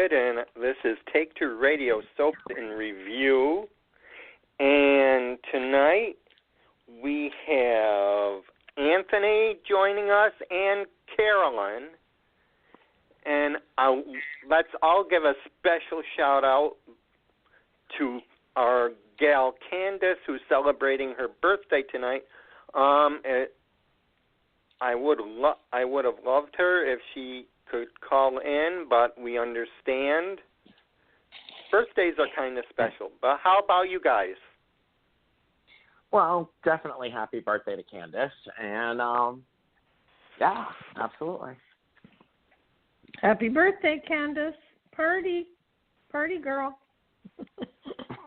David, and this is Take Two Radio Soaps in Review. And tonight we have Anthony joining us and CAROLYN. And let's all give a special shout out to our gal Candice, who's celebrating her birthday tonight. I would have loved her if she could call in, but we understand. Birthdays are kind of special. But how about you guys? Well, definitely happy birthday to Candice. And, yeah, absolutely. Happy birthday, Candice. Party girl.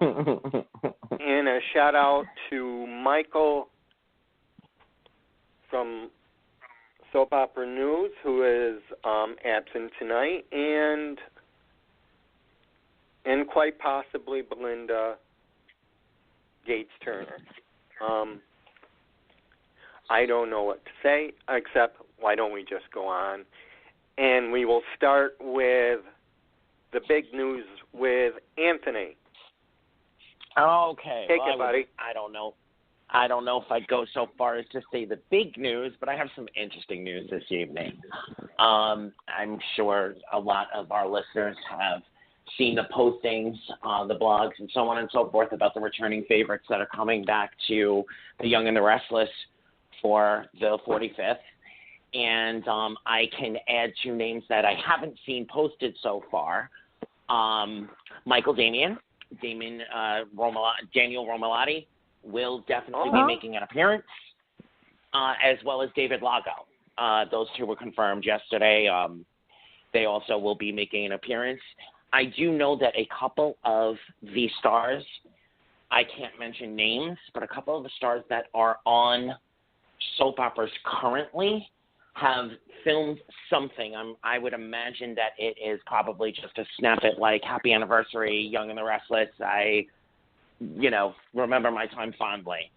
And a shout out to Michael from Soap Opera News, who is absent tonight, and quite possibly Belinda Gates-Turner. I don't know what to say, except why don't we just go on? And we will start with the big news with Anthony. Okay. Take it, buddy. I don't know if I'd go so far as to say the big news, but I have some interesting news this evening. I'm sure a lot of our listeners have seen the postings on the blogs and so on and so forth about the returning favorites that are coming back to The Young and the Restless for the 45th. And I can add two names that I haven't seen posted so far. Daniel Romalotti will definitely be making an appearance, as well as David Lago. Those two were confirmed yesterday. They also will be making an appearance. I do know that a couple of the stars, I can't mention names, but a couple of the stars that are on soap operas currently have filmed something. I would imagine that it is probably just a snippet like Happy Anniversary, Young and the Restless. I remember my time fondly.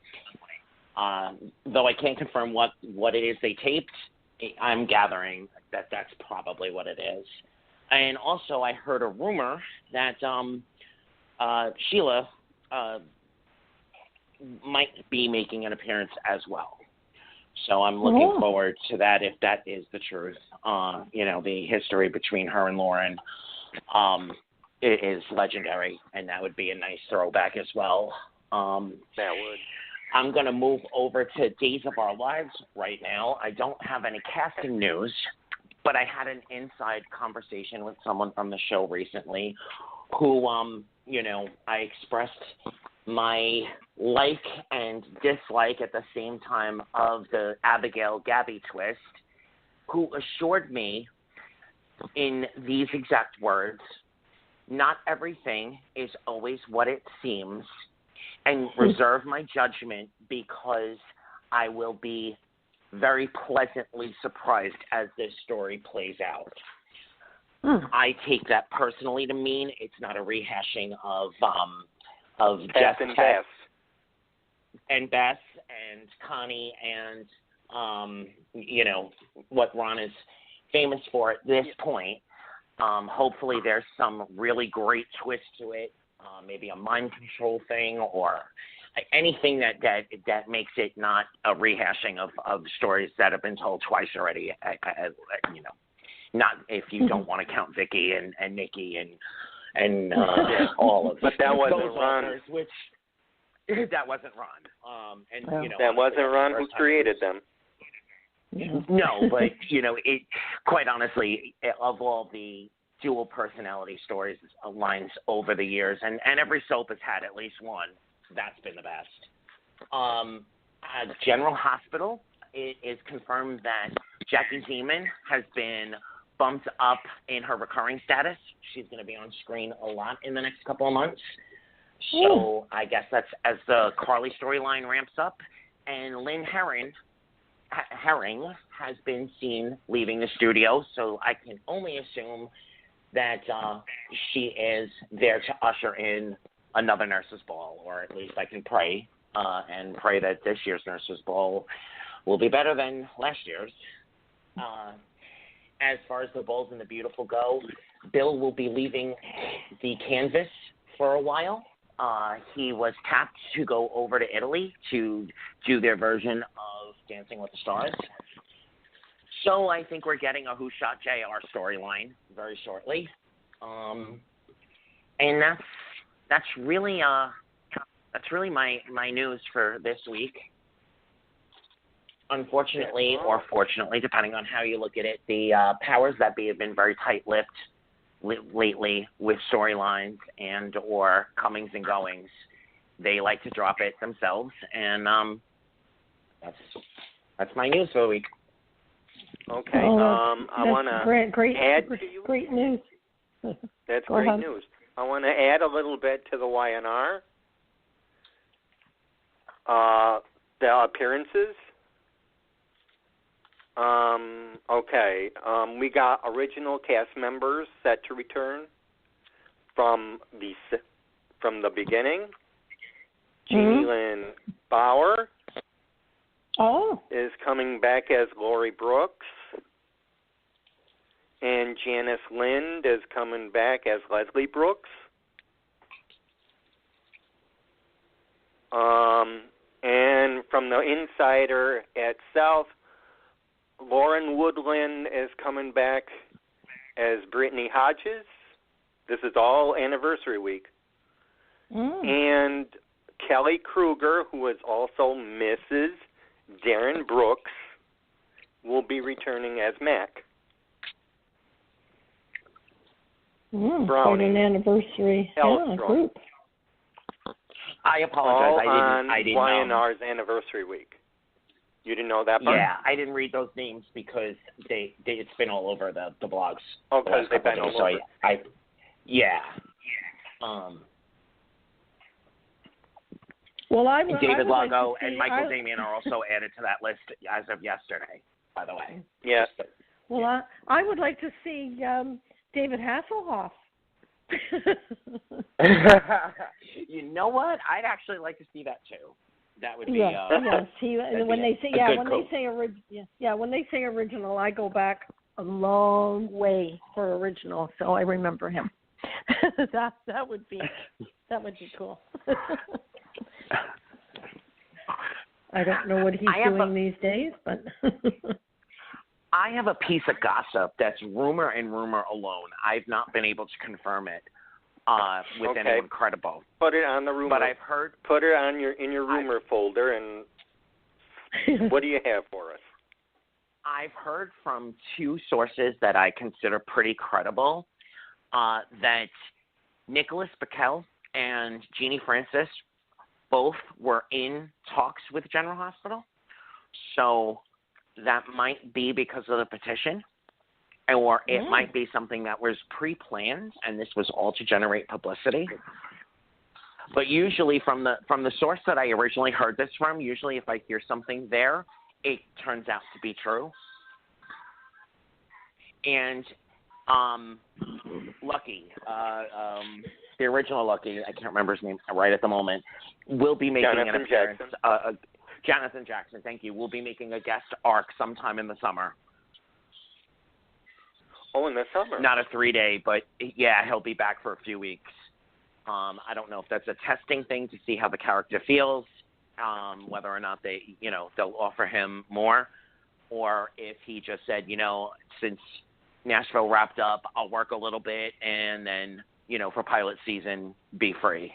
Though I can't confirm what it is they taped, I'm gathering that that's probably what it is. And also I heard a rumor that Sheila might be making an appearance as well. So I'm looking forward to that if that is the truth. The history between her and Lauren it is legendary, and that would be a nice throwback as well. That would. I'm going to move over to Days of Our Lives right now. I don't have any casting news, but I had an inside conversation with someone from the show recently who, I expressed my like and dislike at the same time of the Abigail Gabby twist, who assured me in these exact words, not everything is always what it seems, and reserve my judgment because I will be very pleasantly surprised as this story plays out. I take that personally to mean it's not a rehashing of Jeff and Bess and Connie and what Ron is famous for at this point. Hopefully there's some really great twist to it, maybe a mind control thing or anything that makes it not a rehashing of stories that have been told twice already. Not if you don't want to count Vicky and Nikki and all of but that wasn't Ron. Which that wasn't Ron. That wasn't Ron who created them. No, but it quite honestly, of all the dual personality stories lines over the years, and every soap has had at least one, that's been the best. At General Hospital, it is confirmed that Jackie Zeman has been bumped up in her recurring status. She's going to be on screen a lot in the next couple of months. So I guess that's as the Carly storyline ramps up. And Lynn Herring has been seen leaving the studio, so I can only assume that she is there to usher in another Nurses Ball, or at least I can pray and pray that this year's Nurses Ball will be better than last year's. As far as the Bold and the Beautiful go, Bill will be leaving the canvas for a while. He was tapped to go over to Italy to do their version of Dancing with the Stars. So I think we're getting a Who Shot JR storyline very shortly. And that's really my news for this week. Unfortunately, or fortunately, depending on how you look at it, the powers that be have been very tight-lipped lately with storylines and or comings and goings. They like to drop it themselves, and that's my news for the week. Okay. I want to add to you. Great news. That's great news. I want to add a little bit to the YNR. The appearances. We got original cast members set to return from the beginning. Jeannie Lynn Bauer is coming back as Lori Brooks, and Janice Lind is coming back as Leslie Brooks. And from the Insider itself, Lauren Woodland is coming back as Brittany Hodges. This is all anniversary week. And Kelly Kruger, who is also Mrs. Darren Brooks, will be returning as Mac. Quite an anniversary group. I apologize. I didn't know. YNR's anniversary week. You didn't know that part? Yeah, I didn't read those names because it's been all over the blogs. Oh, because they've been all over. Well, David Lago like and Michael Damian are also added to that list as of yesterday, by the way. Yeah. Well, I would like to see David Hasselhoff. You know what? I'd actually like to see that too. That would be yes. When they say original, I go back a long way for original, so I remember him. that would be cool. I don't know what he's doing these days, but I have a piece of gossip that's rumor and rumor alone. I've not been able to confirm it with anyone credible. Put it on the rumor. But I've heard. Put it on in your rumor folder, and what do you have for us? I've heard from two sources that I consider pretty credible that Nicholas Bickel and Jeannie Francis both were in talks with General Hospital. So that might be because of the petition, or it might be something that was pre-planned, and this was all to generate publicity. But usually from the source that I originally heard this from, usually if I hear something there, it turns out to be true. And Lucky, the original Lucky, I can't remember his name right at the moment, will be making an appearance. Jonathan Jackson, thank you, will be making a guest arc sometime in the summer. Oh, in the summer? Not a 3-day, but yeah, he'll be back for a few weeks. I don't know if that's a testing thing to see how the character feels, whether or not they'll offer him more, or if he just said, since Nashville wrapped up, I'll work a little bit and then, for pilot season, be free.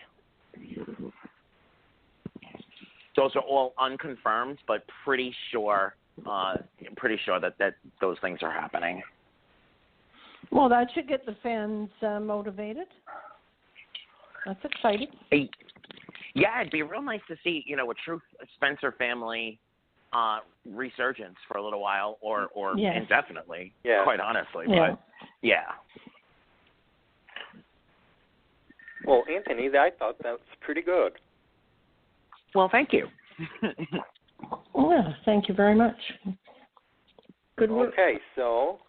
Those are all unconfirmed, but pretty sure that those things are happening. Well, that should get the fans motivated. That's exciting. Yeah, it'd be real nice to see, a true Spencer family resurgence for a little while, or indefinitely, quite honestly. Yeah. But, yeah. Well, Anthony, I thought that was pretty good. Well, thank you. Yeah, thank you very much. Good work. Okay, so,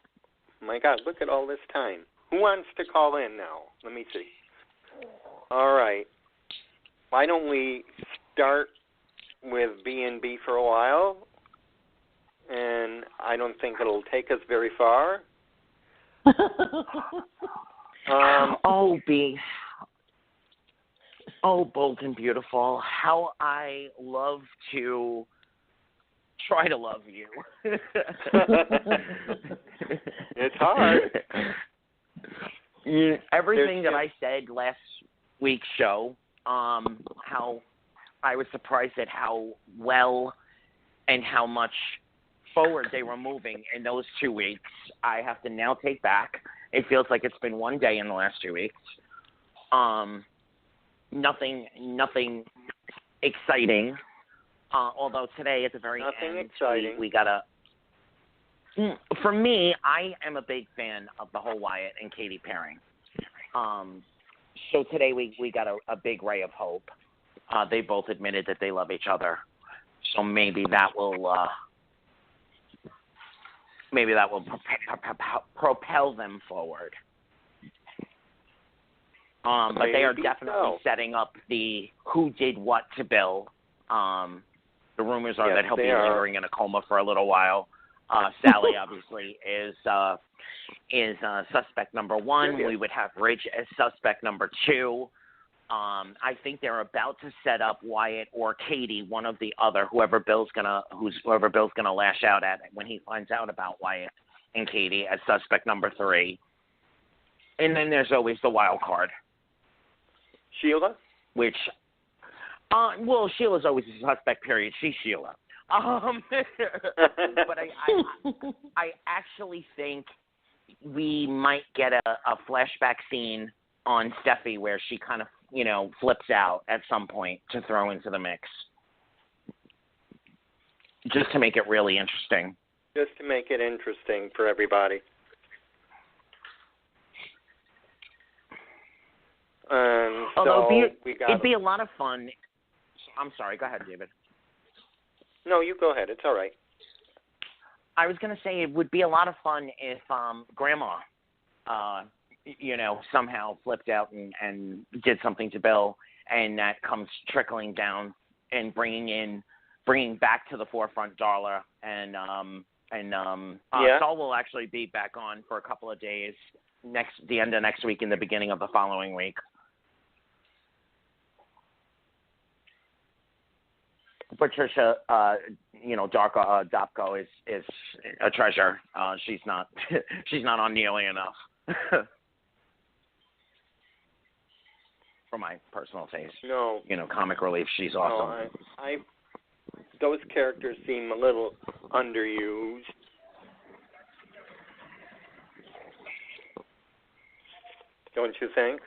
my God, look at all this time. Who wants to call in now? Let me see. All right. Why don't we start with B&B for a while? And I don't think it'll take us very far. Bold and Beautiful, how I love to try to love you. It's hard. Everything that I said last week's show, how I was surprised at how well and how much forward they were moving in those 2 weeks, I have to now take back. It feels like it's been one day in the last 2 weeks. Nothing exciting. Although today at the very end, we got a. For me, I am a big fan of the whole Wyatt and Katie pairing. So today we got a big ray of hope. They both admitted that they love each other. So maybe that will propel them forward. But they are definitely setting up the who did what to Bill. The rumors are that he'll be lingering in a coma for a little while. Sally obviously is suspect number one. We would have Ridge as suspect number two. I think they're about to set up Wyatt or Katie, one of the other, whoever Bill's gonna lash out at when he finds out about Wyatt and Katie as suspect number three. And then there's always the wild card, Sheila. Which, Sheila's always a suspect. Period. She's Sheila. But I actually think we might get a flashback scene on Steffi where she kind of, flips out at some point to throw into the mix. Just to make it really interesting. Just to make it interesting for everybody. Although it'd be a lot of fun. I'm sorry. Go ahead, David. No, you go ahead. It's all right. I was going to say it would be a lot of fun if Grandma, somehow flipped out and did something to Bill, and that comes trickling down and bringing back to the forefront Darla and Saul will actually be back on for a couple of days the end of next week and the beginning of the following week. Patricia, Dopko is a treasure. She's not on nearly enough. For my personal taste. No. Comic relief, she's awesome. No, those characters seem a little underused. Don't you think?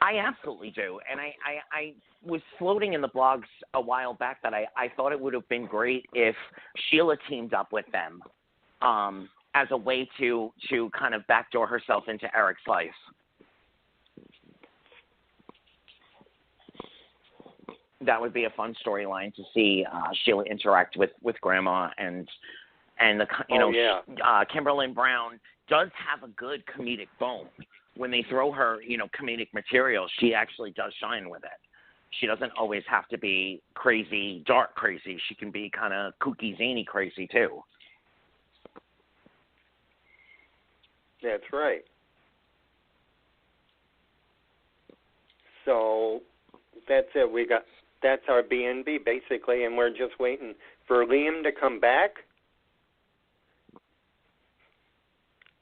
I absolutely do. And I was floating in the blogs a while back that I thought it would have been great if Sheila teamed up with them as a way to kind of backdoor herself into Eric's life. That would be a fun storyline to see Sheila interact with Grandma and Kimberlyn Brown does have a good comedic bone. When they throw her, comedic material, she actually does shine with it. She doesn't always have to be crazy, dark crazy. She can be kind of kooky, zany crazy too. That's right. So that's it. That's our B&B basically, and we're just waiting for Liam to come back.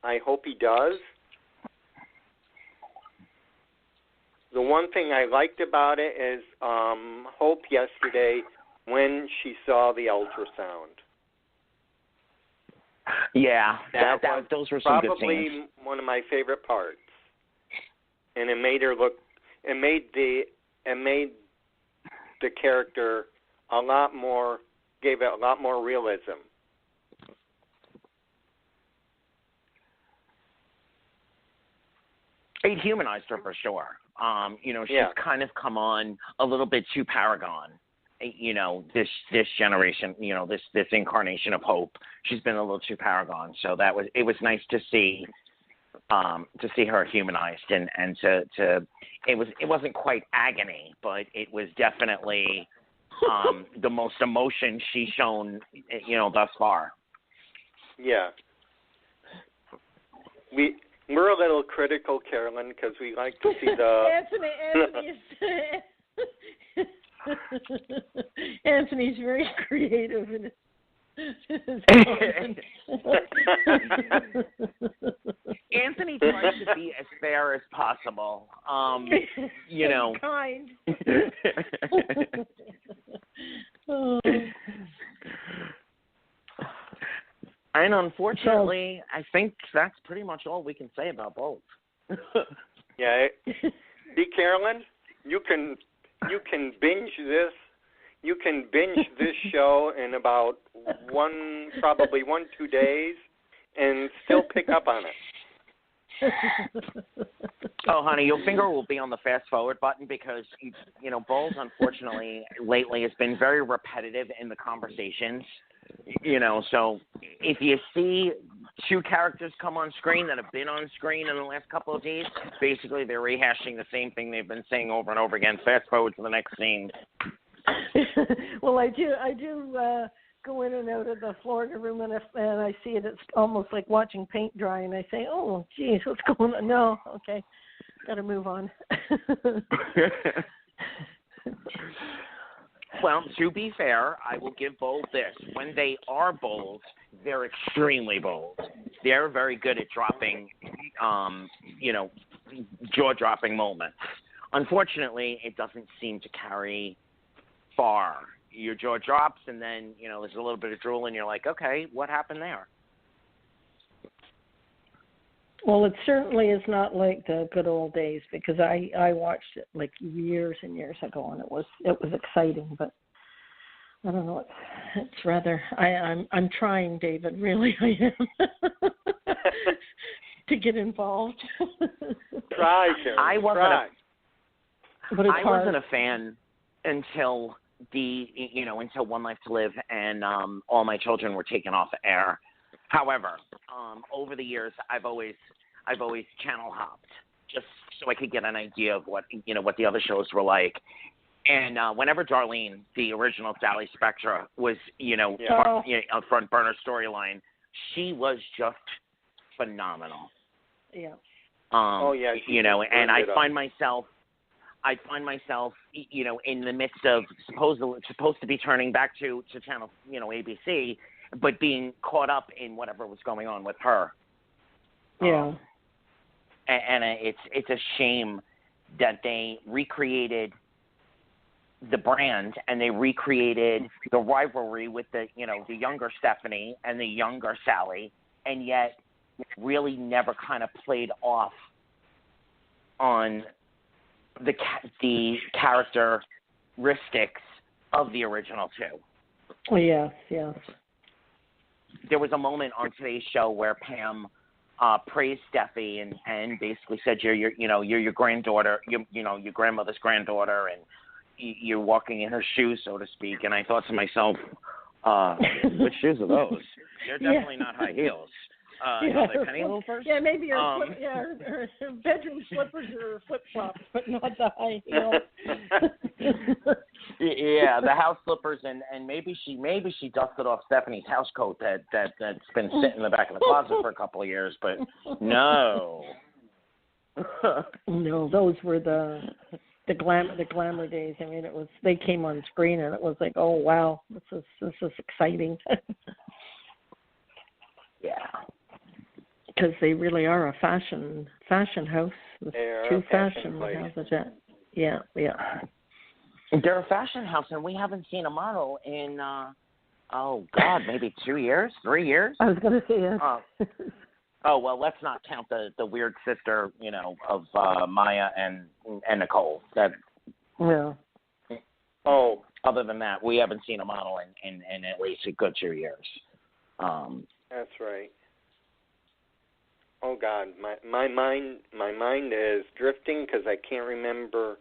I hope he does. The one thing I liked about it is Hope yesterday when she saw the ultrasound. Yeah, those were some good scenes. Probably one of my favorite parts, and it made her look. It made the character a lot more. Gave it a lot more realism. It humanized her for sure. She's kind of come on a little bit too Paragon. This generation, this incarnation of Hope, she's been a little too Paragon. So it was nice to see her humanized and it wasn't quite agony, but it was definitely the most emotion she's shown, thus far. Yeah. we're a little critical, Carolyn, because we like to see the Anthony's very creative in his Anthony tries to be as fair as possible. You know. Kind. And unfortunately, I think that's pretty much all we can say about both. Yeah. See, Carolyn, you can binge this. You can binge this show in about probably 1-2 days, and still pick up on it. Oh, honey, your finger will be on the fast forward button because, you know, Bowles, unfortunately, lately has been very repetitive in the conversations. You know, so if you see two characters come on screen that have been on screen in the last couple of days, basically they're rehashing the same thing they've been saying over and over again. Fast forward to the next scene. Well, I do go in and out of the Florida room, and I see it. It's almost like watching paint dry, and I say, "Oh, geez, what's going on?" No, okay, got to move on. Well, to be fair, I will give bold this. When they are bold, they're extremely bold. They're very good at dropping, you know, jaw-dropping moments. Unfortunately, it doesn't seem to carry far. Your jaw drops, and then, you know, there's a little bit of drool, and you're like, okay, what happened there? Well, it certainly is not like the good old days, because I watched it like years and years ago, and it was exciting, but I don't know, it's rather I'm trying, David, really I am to get involved. Try, Carolyn. I wasn't wasn't a fan until until One Life to Live and All My Children were taken off the air. However, over the years, I've always channel hopped just so I could get an idea of what the other shows were like. And whenever Darlene, the original Sally Spectra, was a front burner storyline, she was just phenomenal. Yeah. And I find myself, in the midst of supposed to be turning back to channel, ABC, but being caught up in whatever was going on with her. Yeah. And it's a shame that they recreated the brand and they recreated the rivalry with the younger Stephanie and the younger Sally, and yet really never kind of played off on the characteristics of the original two. Oh, yes, yes. There was a moment on today's show where Pam praised Steffi and basically said you're your granddaughter, your grandmother's granddaughter, and you're walking in her shoes, so to speak. And I thought to myself, which shoes are those? They're definitely not high heels. Are they penny loafers? Yeah, maybe her bedroom slippers or flip-flops, but not the high heels. Yeah, the house slippers, and maybe she dusted off Stephanie's house coat that's been sitting in the back of the closet for a couple of years, but no. No, those were the glamour days. I mean, they came on screen and it was like, oh wow, this is exciting. Yeah. Because they really are a fashion house. Two fashion houses. Yeah. They're a fashion house, and we haven't seen a model in, maybe 2 years, 3 years. I was going to say it. Oh, well, let's not count the weird sister, of Maya and Nicole. Yeah. Oh, other than that, we haven't seen a model in at least a good 2 years. That's right. Oh God, my mind is drifting because I can't remember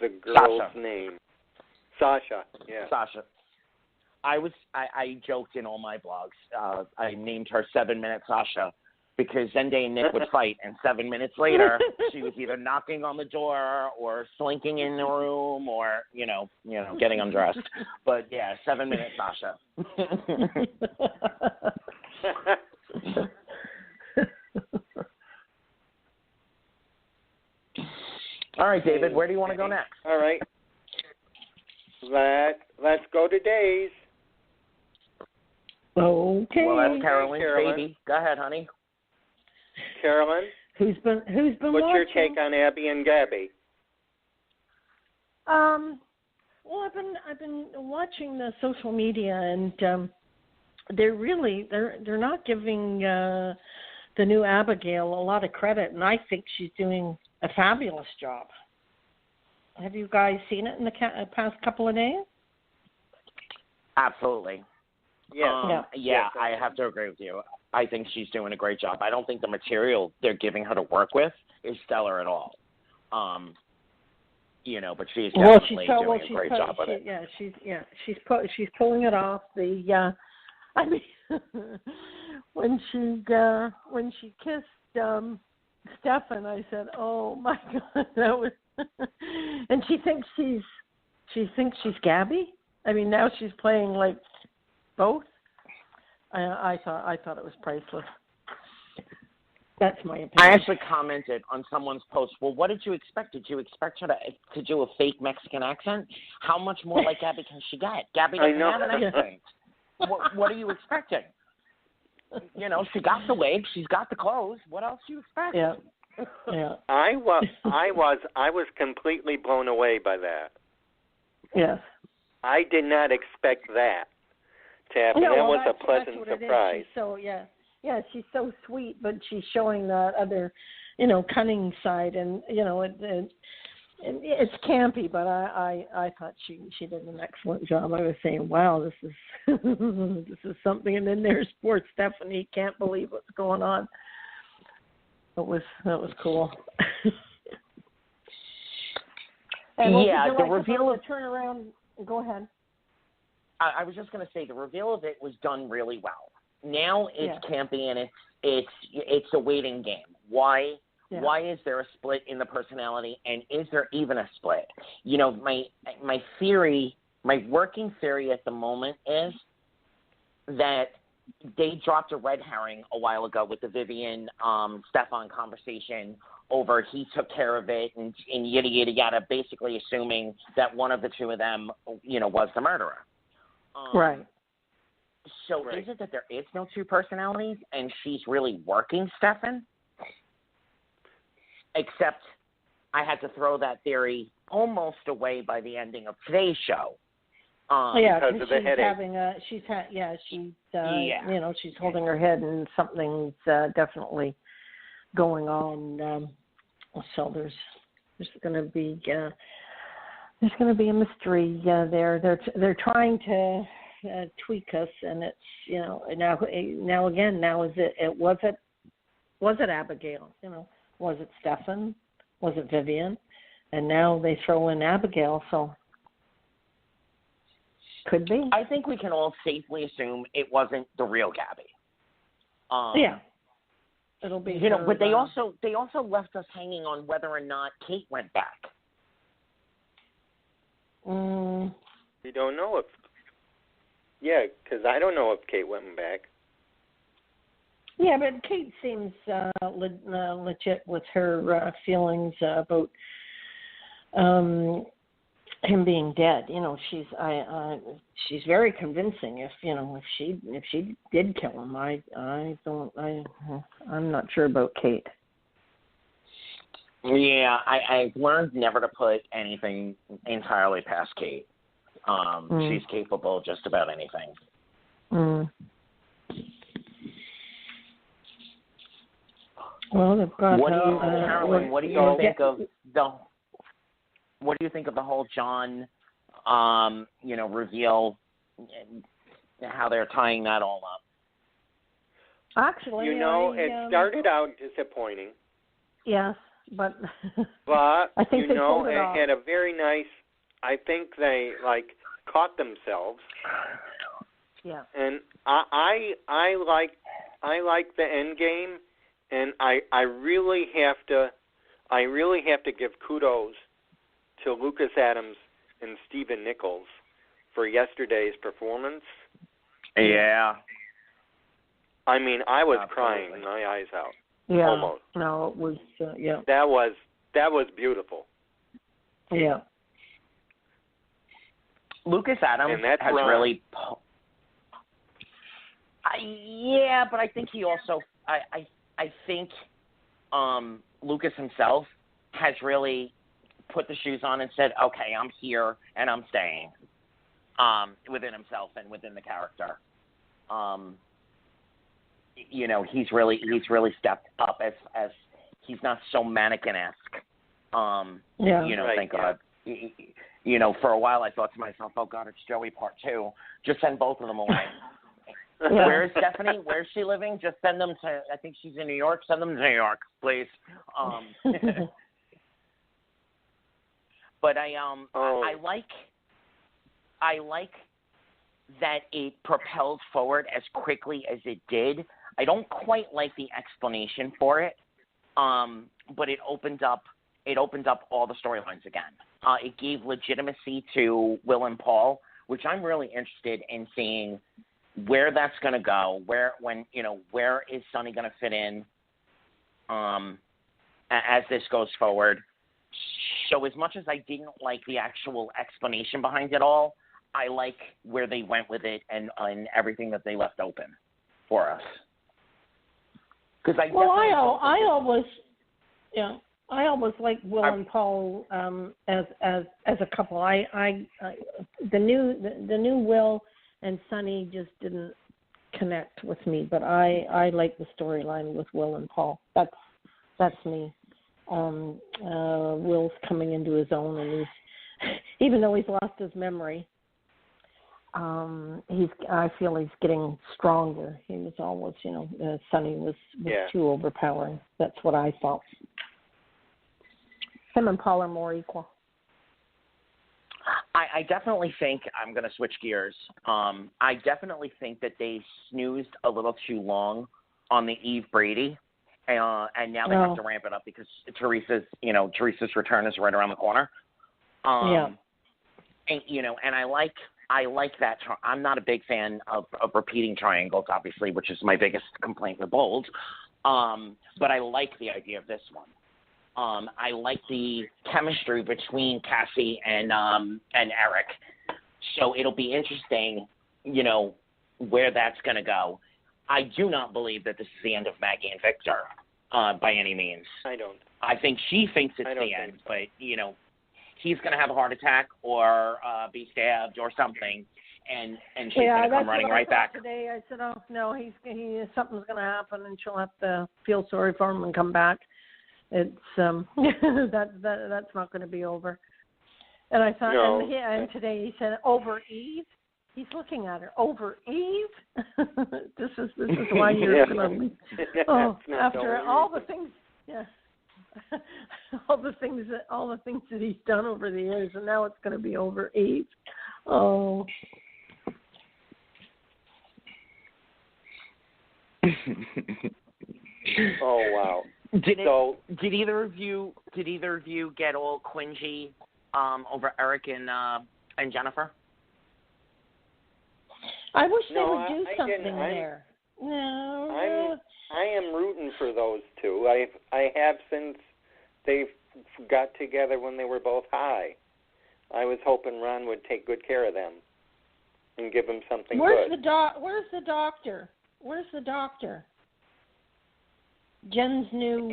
the girl's name. Sasha. Yeah. Sasha. I joked in all my blogs. I named her 7-Minute Sasha because Zende and Nick would fight, and 7 minutes later she was either knocking on the door or slinking in the room or getting undressed. But yeah, 7-Minute Sasha. All right, David, where do you want to go next? All right. Let's go to Days. Okay. Well, that's Carolyn's Carolyn. baby. Go ahead, honey. Carolyn, Who's been what's watching? your take on Abby and Gabby? Well, I've been watching the social media, and they're not giving the new Abigail a lot of credit, and I think she's doing a fabulous job. Have you guys seen it in the past couple of days? Absolutely. Yes. Yeah, I have to agree with you. I think she's doing a great job. I don't think the material they're giving her to work with is stellar at all. But she's definitely doing a great job with it. Yeah, she's pulling it off. I mean, when she kissed Stefan, I said, "Oh my God, that was." And she thinks she's Gabby. I mean, now she's playing like both. I thought it was priceless. That's my opinion. I actually commented on someone's post, well, what did you expect? Did you expect her to do a fake Mexican accent? How much more like Gabby can she get? Gabby doesn't have an accent. What are you expecting? She got the wig, she's got the clothes. What else do you expect? Yeah. I was completely blown away by that. Yes. I did not expect that to happen. That was a pleasant surprise. She's so sweet, but she's showing that other, cunning side, and it's campy. But I thought she did an excellent job. I was saying, wow, this is this is something. And then there's poor Stephanie, can't believe what's going on. That was cool. And the reveal of the turnaround. Go ahead. I was just going to say the reveal of it was done really well. Now it's campy and it's a waiting game. Why? Yeah. Why is there a split in the personality, and is there even a split? My theory, my working theory at the moment is that they dropped a red herring a while ago with the Vivian Stefan conversation over he took care of it and yada yada yada, basically assuming that one of the two of them, was the murderer. Right. So is it that there is no two personalities and she's really working Stefan? Except I had to throw that theory almost away by the ending of today's show. Because of the headache. She's holding her head and something's definitely going on. So there's going to be a mystery there. They're trying to tweak us, and it's now is it was it Abigail? Was it Stefan? Was it Vivian? And now they throw in Abigail, so could be. I think we can all safely assume it wasn't the real Gabby. It'll be. But they also left us hanging on whether or not Kate went back. We don't know if. Yeah, because I don't know if Kate went back. Yeah, but Kate seems legit with her feelings about him being dead. She's very convincing. If she did kill him, I'm not sure about Kate. Yeah, I've learned never to put anything entirely past Kate. She's capable of just about anything. Well, they've got. Carolyn, what do you think of the whole John, reveal? How they're tying that all up? Actually, it started out disappointing. Yes, but I think they pulled it off. It had a very nice. I think they caught themselves. Yeah. And I like the end game, and I really have to give kudos to Lucas Adams and Stephen Nichols for yesterday's performance. Yeah. I mean, I was Absolutely. crying my eyes out. Yeah. Almost. No, it was. Yeah. That was beautiful. Yeah. Lucas Adams has really. Yeah, but I think he also. I think Lucas himself has really put the shoes on and said, "Okay, I'm here and I'm staying." Within himself and within the character. He's really stepped up as he's not so mannequin-esque. Thank God. For a while I thought to myself, oh God, it's Joey Part 2. Just send both of them away. Yeah. Where is Stephanie? Where's she living? Just send them to, I think she's in New York. Send them to New York, please. But I like that it propelled forward as quickly as it did. I don't quite like the explanation for it, but it opened up all the storylines again. It gave legitimacy to Will and Paul, which I'm really interested in seeing where that's going to go. Where is Sonny going to fit in as this goes forward? So as much as I didn't like the actual explanation behind it all, I like where they went with it and everything that they left open for us. Because I always like Will and Paul as a couple. The new Will and Sonny just didn't connect with me, but I like the storyline with Will and Paul. That's me. Will's coming into his own, and even though he's lost his memory, I feel he's getting stronger. He was always, Sonny was too overpowering. That's what I thought. Him and Paul are more equal. I definitely think I'm going to switch gears. I definitely think that they snoozed a little too long on the Eve Brady, and now they have to ramp it up because Teresa's return is right around the corner. And I like that. I'm not a big fan of repeating triangles, obviously, which is my biggest complaint with Bold. But I like the idea of this one. I like the chemistry between Cassie and Eric. So it'll be interesting, where that's going to go. I do not believe that this is the end of Maggie and Victor by any means. I don't. I think she thinks it's the end, but, he's going to have a heart attack or be stabbed or something, and she's going to come running right back. Today I said, oh, no, something's going to happen, and she'll have to feel sorry for him and come back. It's that's not going to be over. And I thought, and today he said, over Eve. He's looking at her. Over Eve? This is why you're going to after all the things, all the things that he's done over the years, and now it's going to be over Eve. Oh. Oh wow. Did either of you get all cringy over Eric and Jennifer? I wish they would do something there. No. I am rooting for those two. I have since they got together when they were both high. I was hoping Ron would take good care of them and give them something good. Where's the doctor? Where's the doctor? Jen's new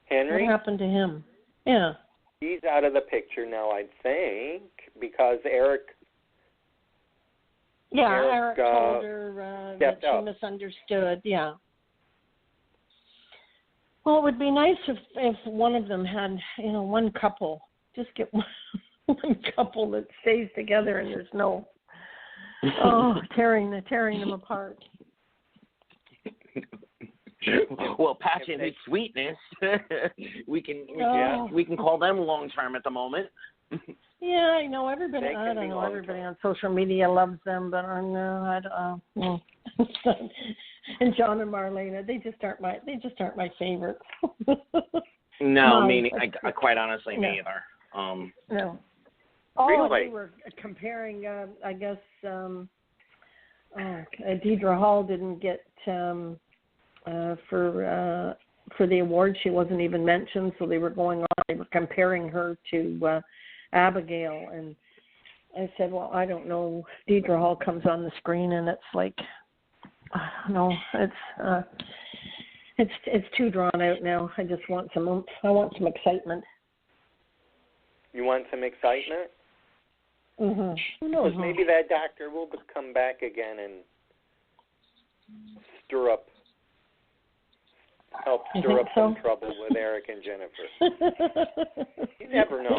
Henry? What happened to him? Yeah. He's out of the picture now, I think, because Eric... Yeah, Eric told her that she misunderstood, yeah. Well, it would be nice if one of them had, one couple. Just get one couple that stays together and there's no tearing them apart. Well, passion and sweetness. we can call them long term at the moment. Yeah, I know everybody. I don't know. Everybody on social media loves them, but I don't. And John and Marlena, they just aren't my favorites. No, I quite honestly, me either. No. Really? They were comparing. I guess Deidre Hall didn't get for for the award. She wasn't even mentioned, so they were comparing her to Abigail, and I said, well, I don't know. Deidre Hall comes on the screen, and it's like, I don't know, it's too drawn out now. I just want some excitement. You want some excitement? Mm-hmm. Who knows? Maybe that doctor will come back again and help stir up some trouble with Eric and Jennifer. You never know.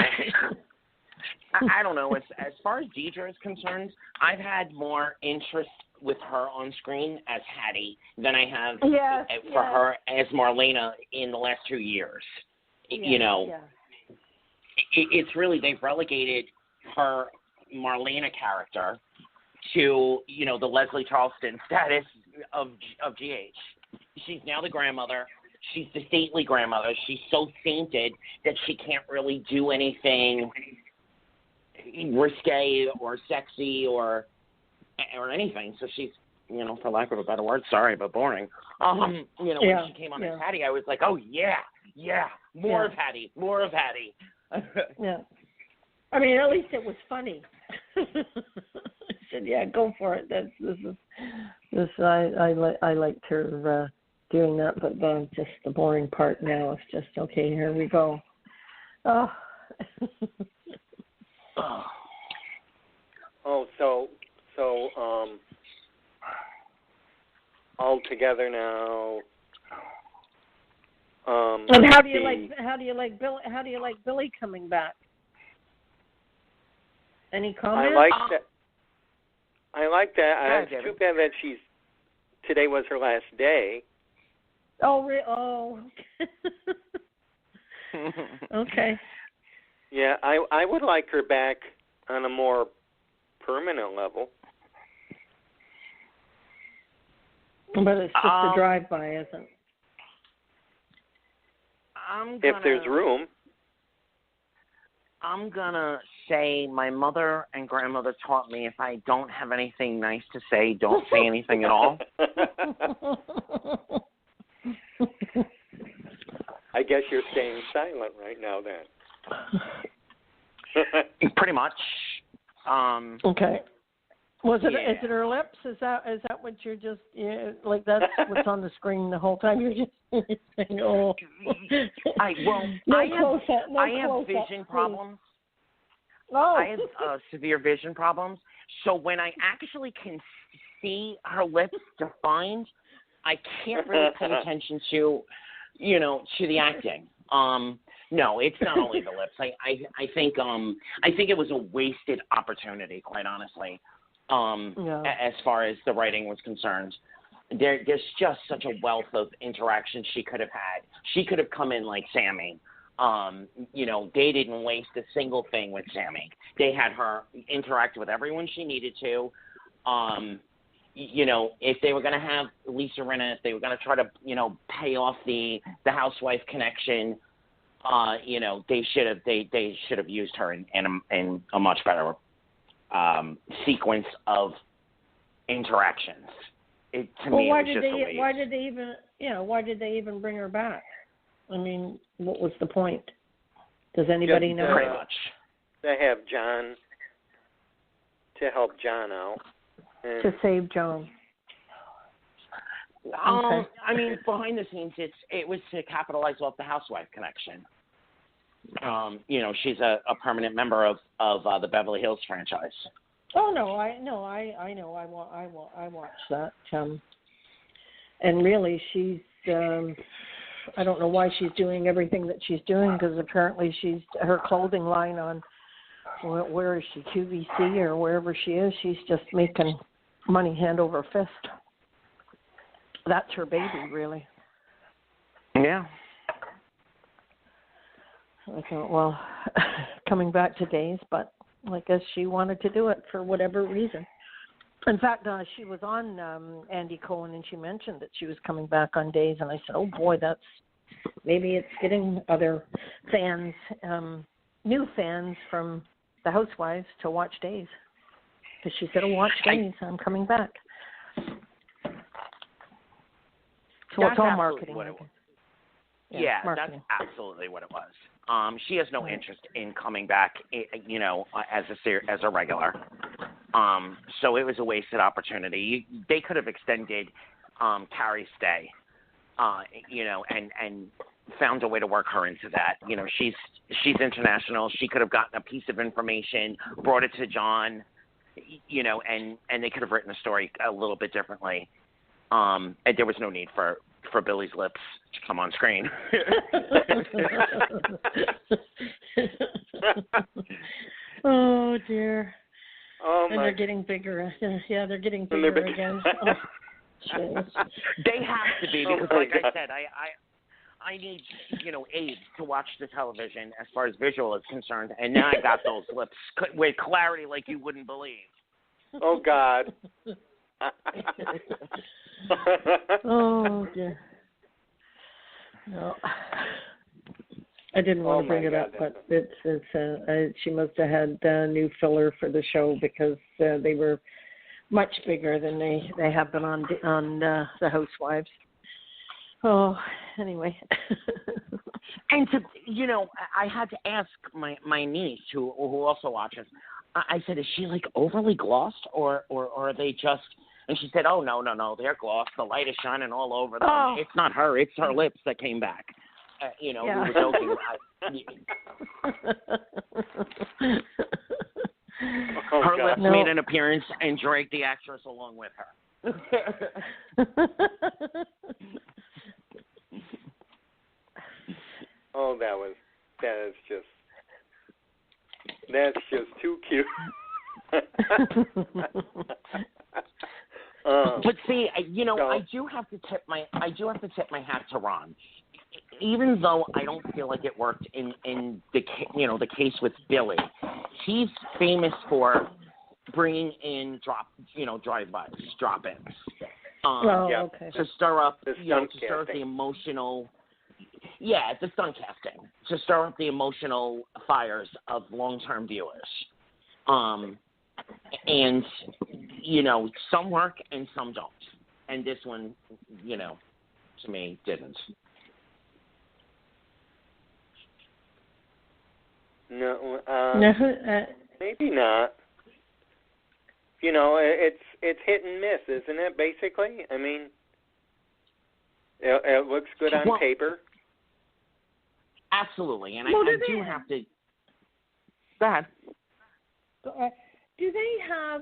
I don't know. As far as Deidre is concerned, I've had more interest with her on screen as Hattie than I have for her as Marlena in the last 2 years. It's really, they've relegated her Marlena character to, the Leslie Charleston status of GH. She's now the grandmother. She's the stately grandmother. She's so sainted that she can't really do anything risque or sexy or anything. So she's, for lack of a better word, sorry, but boring. When she came on as Hattie, I was like, oh, more of Hattie. Yeah. I mean, at least it was funny. I said, yeah, go for it. I liked her doing that, but just the boring part now is just, okay, here we go. Oh. So all together now. And how do you like Billy coming back? Any comments? I like that. It's too bad that today was her last day. Oh. Okay. Yeah, I would like her back on a more permanent level. But it's just a drive-by, isn't it? If there's room. I'm going to say my mother and grandmother taught me if I don't have anything nice to say, don't say anything at all. I guess you're staying silent right now then. Pretty much. Okay. Is it her lips? Is that what you're just like? That's what's on the screen the whole time. You're just saying, oh. I have vision problems. Oh. I have severe vision problems. So when I actually can see her lips defined, I can't really pay attention to, the acting. No, it's not only the lips. I think it was a wasted opportunity, quite honestly. As far as the writing was concerned, there's just such a wealth of interaction she could have had. She could have come in like Sammy. They didn't waste a single thing with Sammy. They had her interact with everyone she needed to. If they were going to have Lisa Rinna, if they were going to try to, pay off the housewife connection, they should have used her in a much better sequence of interactions. Why did they even bring her back? I mean, what was the point? Does anybody know? Pretty much. They have John to help John out. To save John. Okay. I mean, behind the scenes, it was to capitalize off the housewife connection. She's a permanent member of the Beverly Hills franchise. Oh no, I know. I watched that. And really, she's. I don't know why she's doing everything that she's doing, because apparently her clothing line on. Where is she? QVC or wherever she is. She's just making money hand over fist. That's her baby, really. Yeah. I thought, well, coming back to Days, but I guess she wanted to do it for whatever reason. In fact, she was on Andy Cohen, and she mentioned that she was coming back on Days, and I said, oh, boy, maybe it's getting other fans, new fans from the Housewives to watch Days. Because she said, watch Days, I'm coming back. So it's all marketing. Yeah, marketing. that's absolutely what it was. She has no interest in coming back, as a regular. So it was a wasted opportunity. They could have extended Carrie's stay, and found a way to work her into that. She's international. She could have gotten a piece of information, brought it to John, and they could have written the story a little bit differently. And there was no need for Billy's lips to come on screen. Oh dear. Oh and my. they're getting bigger. Yeah, they're getting bigger again. Oh, they have to be because, like God. I said, I need aids to watch the television as far as visual is concerned, and now I got those lips with clarity like you wouldn't believe. Oh God. Oh dear. No, I didn't want to bring it up, but she must have had new filler for the show because they were much bigger than they have been on the Housewives. Oh, anyway. And I had to ask my niece who also watches. I said, is she like overly glossed or are they just? And she said, oh, no, they're glossed. The light is shining all over them. Oh. It's not her. It's her lips that came back. We were joking. Her lips made an appearance and dragged the actress along with her. Oh, that's just too cute. But see, I do have to tip my hat to Ron, even though I don't feel like it worked in the case with Billy. He's famous for bringing in drive-bys, drop-ins, to stir up the emotional. Yeah, the stunt casting to stir up the emotional fires of long-term viewers. And, some work and some don't. And this one, to me, didn't. No, maybe not. It's hit and miss, isn't it, basically? I mean, it looks good on paper. Absolutely. And I do have to... Go ahead. Do they have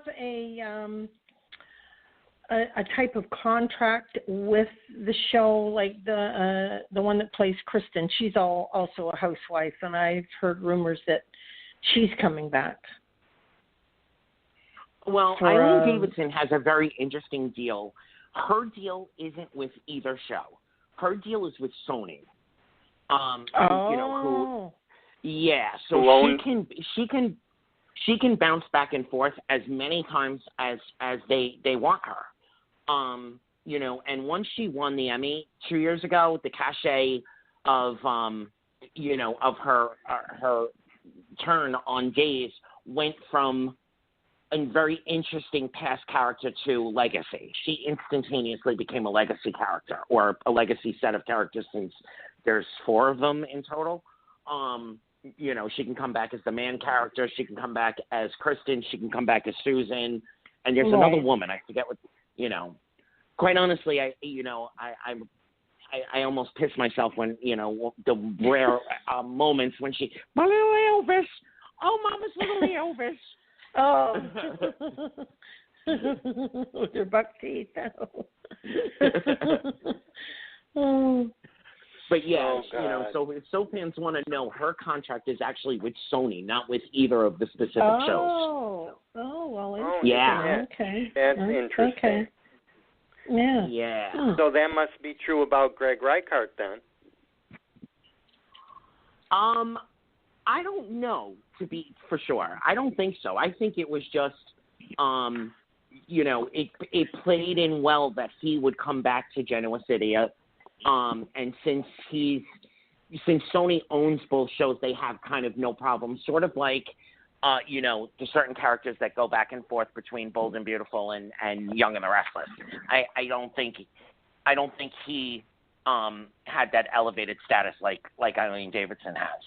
a type of contract with the show, like the one that plays Kristen? She's also a housewife, and I've heard rumors that she's coming back. Well, Eileen Davidson has a very interesting deal. Her deal isn't with either show. Her deal is with Sony. So she can bounce back and forth as many times as they want her. And once she won the Emmy 2 years ago, the cachet of her turn on Days went from a very interesting past character to legacy. She instantaneously became a legacy character, or a legacy set of characters, since there's 4 of them in total. She can come back as the man character. She can come back as Kristen. She can come back as Susan. And there's another woman. I forget what. Quite honestly, I almost piss myself when the rare moments when she, my little Elvis. Oh, Mama's little Elvis. Oh. With her buck teeth. Oh. But yeah, so if soap fans want to know, her contract is actually with Sony, not with either of the specific shows. Oh, well, interesting. Yeah. Okay. That's interesting. Okay. Yeah. Yeah. So that must be true about Greg Reichardt then. I don't know, to be for sure. I don't think so. I think it was just, it played in well that he would come back to Genoa City. And since Sony owns both shows, they have kind of no problem. Sort of like, the certain characters that go back and forth between Bold and Beautiful and Young and the Restless. I don't think he had that elevated status like Eileen Davidson has.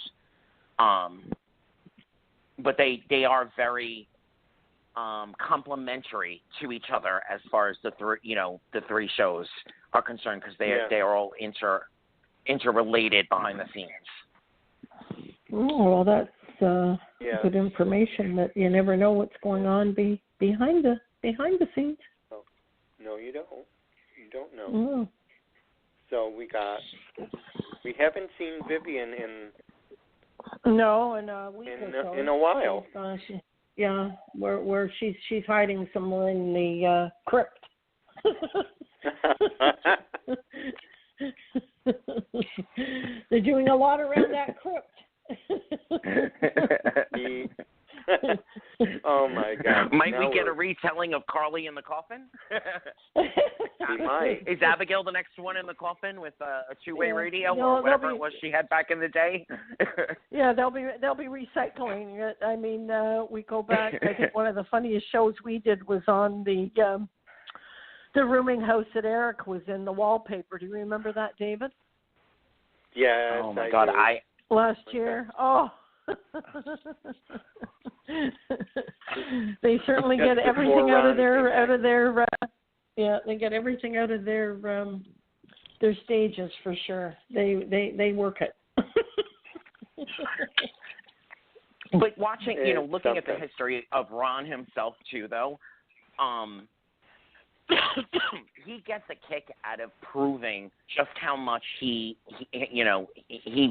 But they are very complementary to each other as far as the three shows are concerned, because they are all interrelated behind the scenes. Oh, well, that's good information. That you never know what's going on behind the scenes. Oh, no, you don't. You don't know. Oh. So we haven't seen Vivian in a week or so. In a while. Where she's hiding somewhere in the crypt. They're doing a lot around that crypt. Oh my God! Might we get a retelling of Carly in the coffin? We might. Is Abigail the next one in the coffin with a two-way radio or whatever it was she had back in the day? Yeah, they'll be recycling it. I mean, we go back. I think one of the funniest shows we did was on the rooming house that Eric was in. The wallpaper. Do you remember that, David? Yeah. Oh my God! Last year. Oh. They certainly get everything out of their they get everything out of their stages for sure. They work it. But watching, looking at the history of Ron himself too, though, he gets a kick out of proving just how much he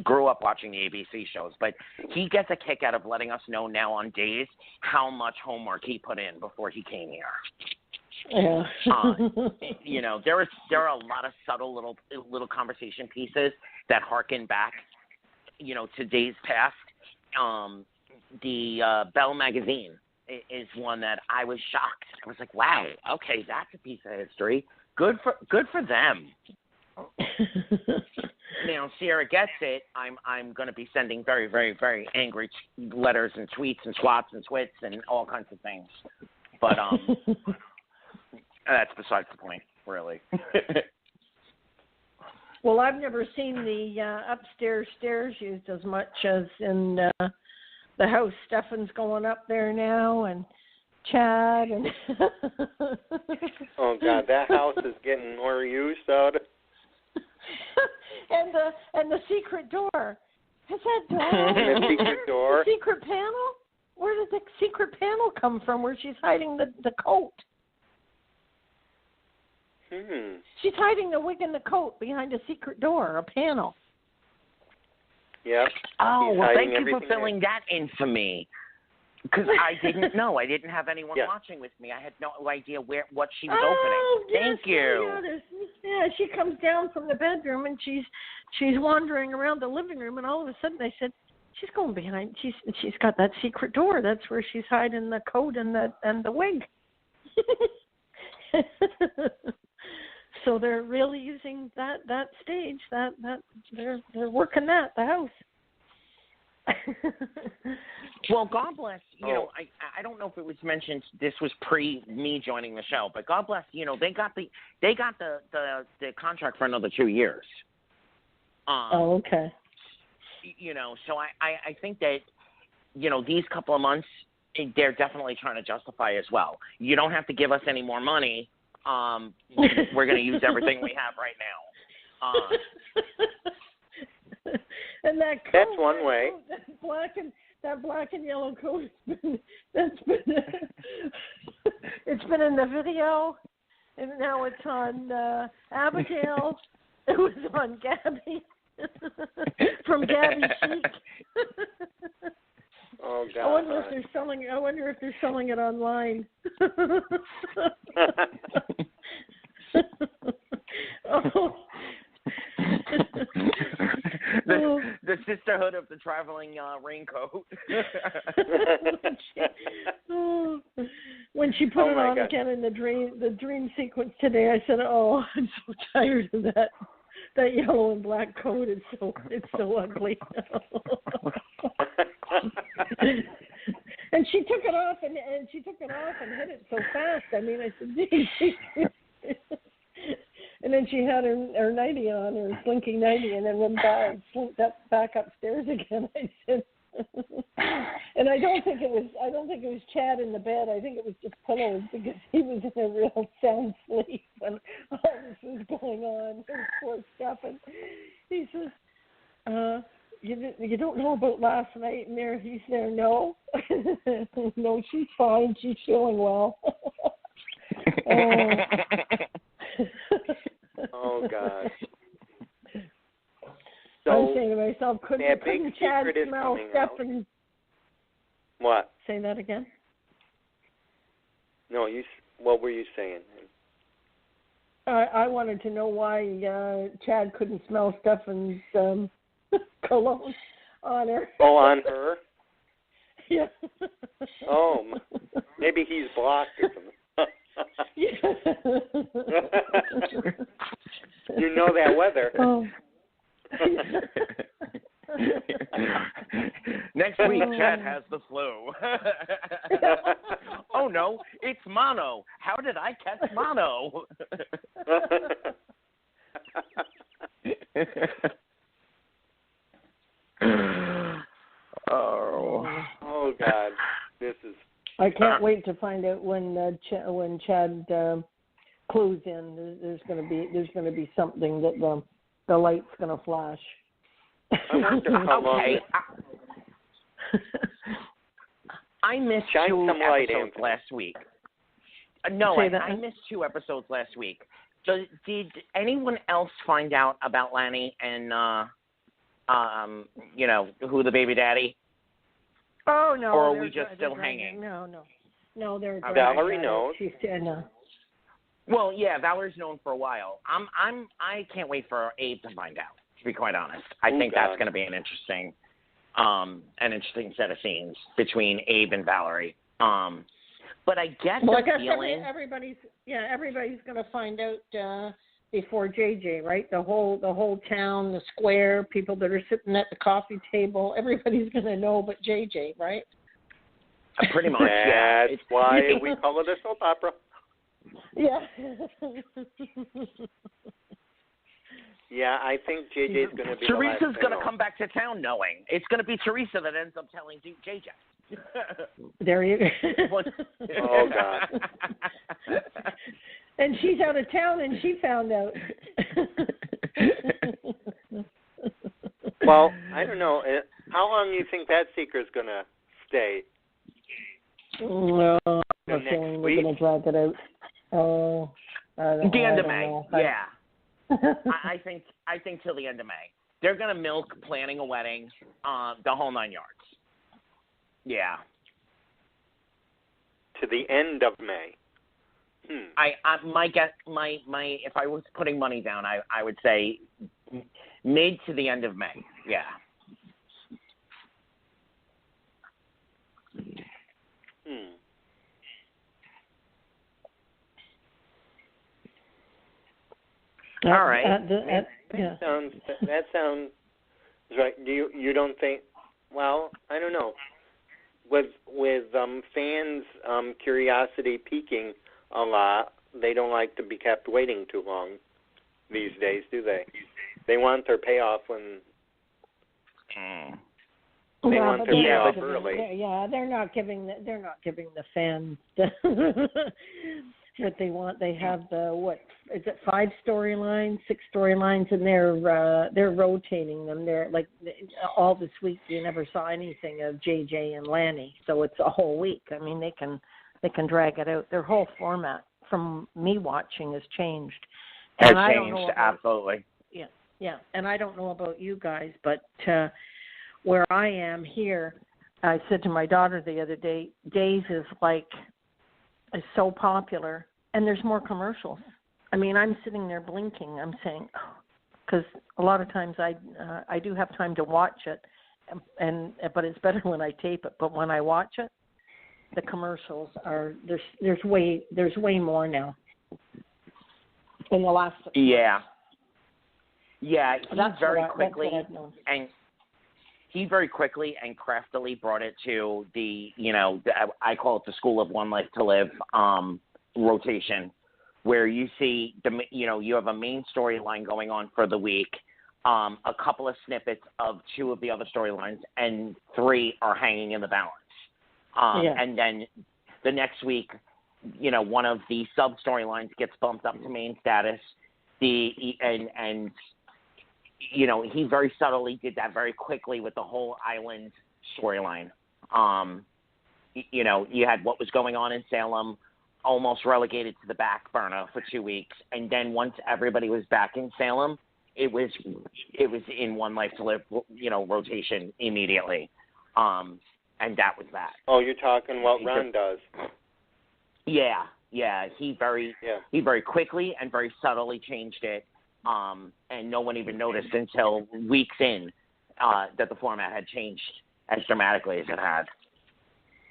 grew up watching the ABC shows, but he gets a kick out of letting us know now on days how much homework he put in before he came here. Yeah. There are a lot of subtle little conversation pieces that harken back, to days past. The Belle magazine is one that I was shocked. I was like, wow, okay, that's a piece of history. Good for them. Now Sierra gets it. I'm going to be sending very, very, very angry letters and tweets and swats and twits and all kinds of things. But that's besides the point, really. Well, I've never seen the upstairs stairs used as much as in the house. Stefan's going up there now, and Chad, and oh God, that house is getting more use out of. and the secret door. Has that door? The secret door. The secret panel. Where did the secret panel come from? Where she's hiding the coat? She's hiding the wig and the coat behind a secret door, a panel. Yep. Oh, well, thank you for filling that in for me. Because I didn't know. I didn't have anyone watching with me. I had no idea what she was opening. Thank you. Yeah, she comes down from the bedroom and she's wandering around the living room, and all of a sudden I said, she's going behind. She's got that secret door. That's where she's hiding the coat and the wig. So they're really using that stage. That they're working the house. Well, God bless. I don't know if it was mentioned. This was pre me joining the show, but God bless. They got the contract for another 2 years. Okay. So I think that these couple of months they're definitely trying to justify as well. You don't have to give us any more money. We're going to use everything we have right now. And that coat, that's one way. That black and yellow coat it's been in the video, and now it's on Abigail. It was on Gabby from Gabby Chic. Oh God! I wonder if they're selling it online. Oh. The sisterhood of the traveling raincoat. When she put it on again in the dream sequence today, I said, "Oh, I'm so tired of that. That yellow and black coat is it's so ugly." And she took it off and hit it so fast. I mean, I said, And then she had her nightie on, her slinky nightie, and then went slinked back upstairs again. I said, and I don't think it was Chad in the bed. I think it was just pillows because he was in a real sound sleep when all this was going on. Poor Stephen. He says, you don't know about last night, and he's there. No, no, she's fine. She's feeling well. Oh God. So, I'm saying to myself, couldn't Chad smell Stephen? What? Say that again. No, what were you saying? I wanted to know why Chad couldn't smell Stephen's cologne on her. Oh, on her? Yeah. Oh, maybe he's blocked or something. You know that weather. Oh. Next week, Chad has the flu. Oh no, it's mono. How did I catch mono? Oh God, this is. I can't wait to find out when Chad clues in. There's going to be something that the light's going to flash. I wonder how long. Okay. I missed Shine 2 some light, episodes Anthony. last week. No, I missed 2 episodes last week. So, did anyone else find out about Lanny and who the baby daddy? Oh no! Or are we just still hanging? No, they're. Valerie knows. She's no. Well, yeah, Valerie's known for a while. I can't wait for Abe to find out. To be quite honest, I think that's going to be an interesting set of scenes between Abe and Valerie. But I get the feeling everybody's going to find out before JJ, right? The whole town, the square, people that are sitting at the coffee table, everybody's going to know, but JJ, right? Pretty much. Yeah. That's why we call it a soap opera. Yeah. Yeah, I think JJ's going to be. Teresa's going to come back to town knowing. It's going to be Teresa that ends up telling JJ. There you go. Oh God. And she's out of town, and she found out. Well, I don't know. How long do you think that secret's going to stay? No, I'm feeling we're going to drag it out. Oh, the end of May. Know. Yeah. I think till the end of May. They're going to milk planning a wedding, the whole 9 yards. Yeah. To the end of May. My guess, if I was putting money down, I would say mid to the end of May. Yeah. All right. That sounds right. You don't think? Well, I don't know. With fans' curiosity peaking a lot, they don't like to be kept waiting too long these days, do they? They want their payoff when they want their payoff early. Yeah, they're not giving the fans what they want. They have the 5 storylines, 6 storylines, and they're rotating them. They're like all this week you never saw anything of JJ and Lanny, so it's a whole week. I mean, they can drag it out. Their whole format from me watching has changed. Has changed, absolutely. Yeah, and I don't know about you guys, but where I am here, I said to my daughter the other day, Days is so popular, and there's more commercials. I mean, I'm sitting there blinking. I'm saying, because a lot of times I do have time to watch it, but it's better when I tape it. But when I watch it, the commercials are there's way more now. In the last yeah. He very quickly and craftily brought it to the I call it the School of One Life to Live rotation where you see you have a main storyline going on for the week, a couple of snippets of 2 of the other storylines, and 3 are hanging in the balance. And then the next week, one of the sub storylines gets bumped up to main status. He very subtly did that very quickly with the whole island storyline. You had what was going on in Salem almost relegated to the back burner for 2 weeks, and then once everybody was back in Salem, it was in One Life to Live, rotation immediately, and that was that. Oh, you're talking what Ron does? Yeah. He very quickly and very subtly changed it, and no one even noticed until weeks in that the format had changed as dramatically as it had.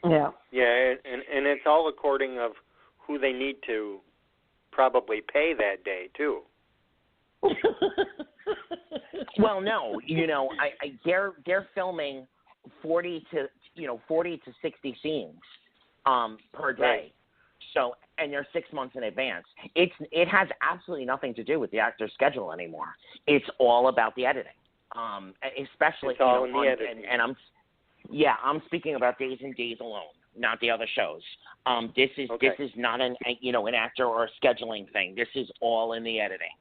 Yeah. Yeah, and it's all according of who they need to probably pay that day too. Well, no, they're filming 40 to 60 scenes per day. Right. So, and they're 6 months in advance. It has absolutely nothing to do with the actor's schedule anymore. It's all about the editing. Especially it's all in the editing. And I'm speaking about Days and Days alone, not the other shows. This is not an actor or a scheduling thing. This is all in the editing.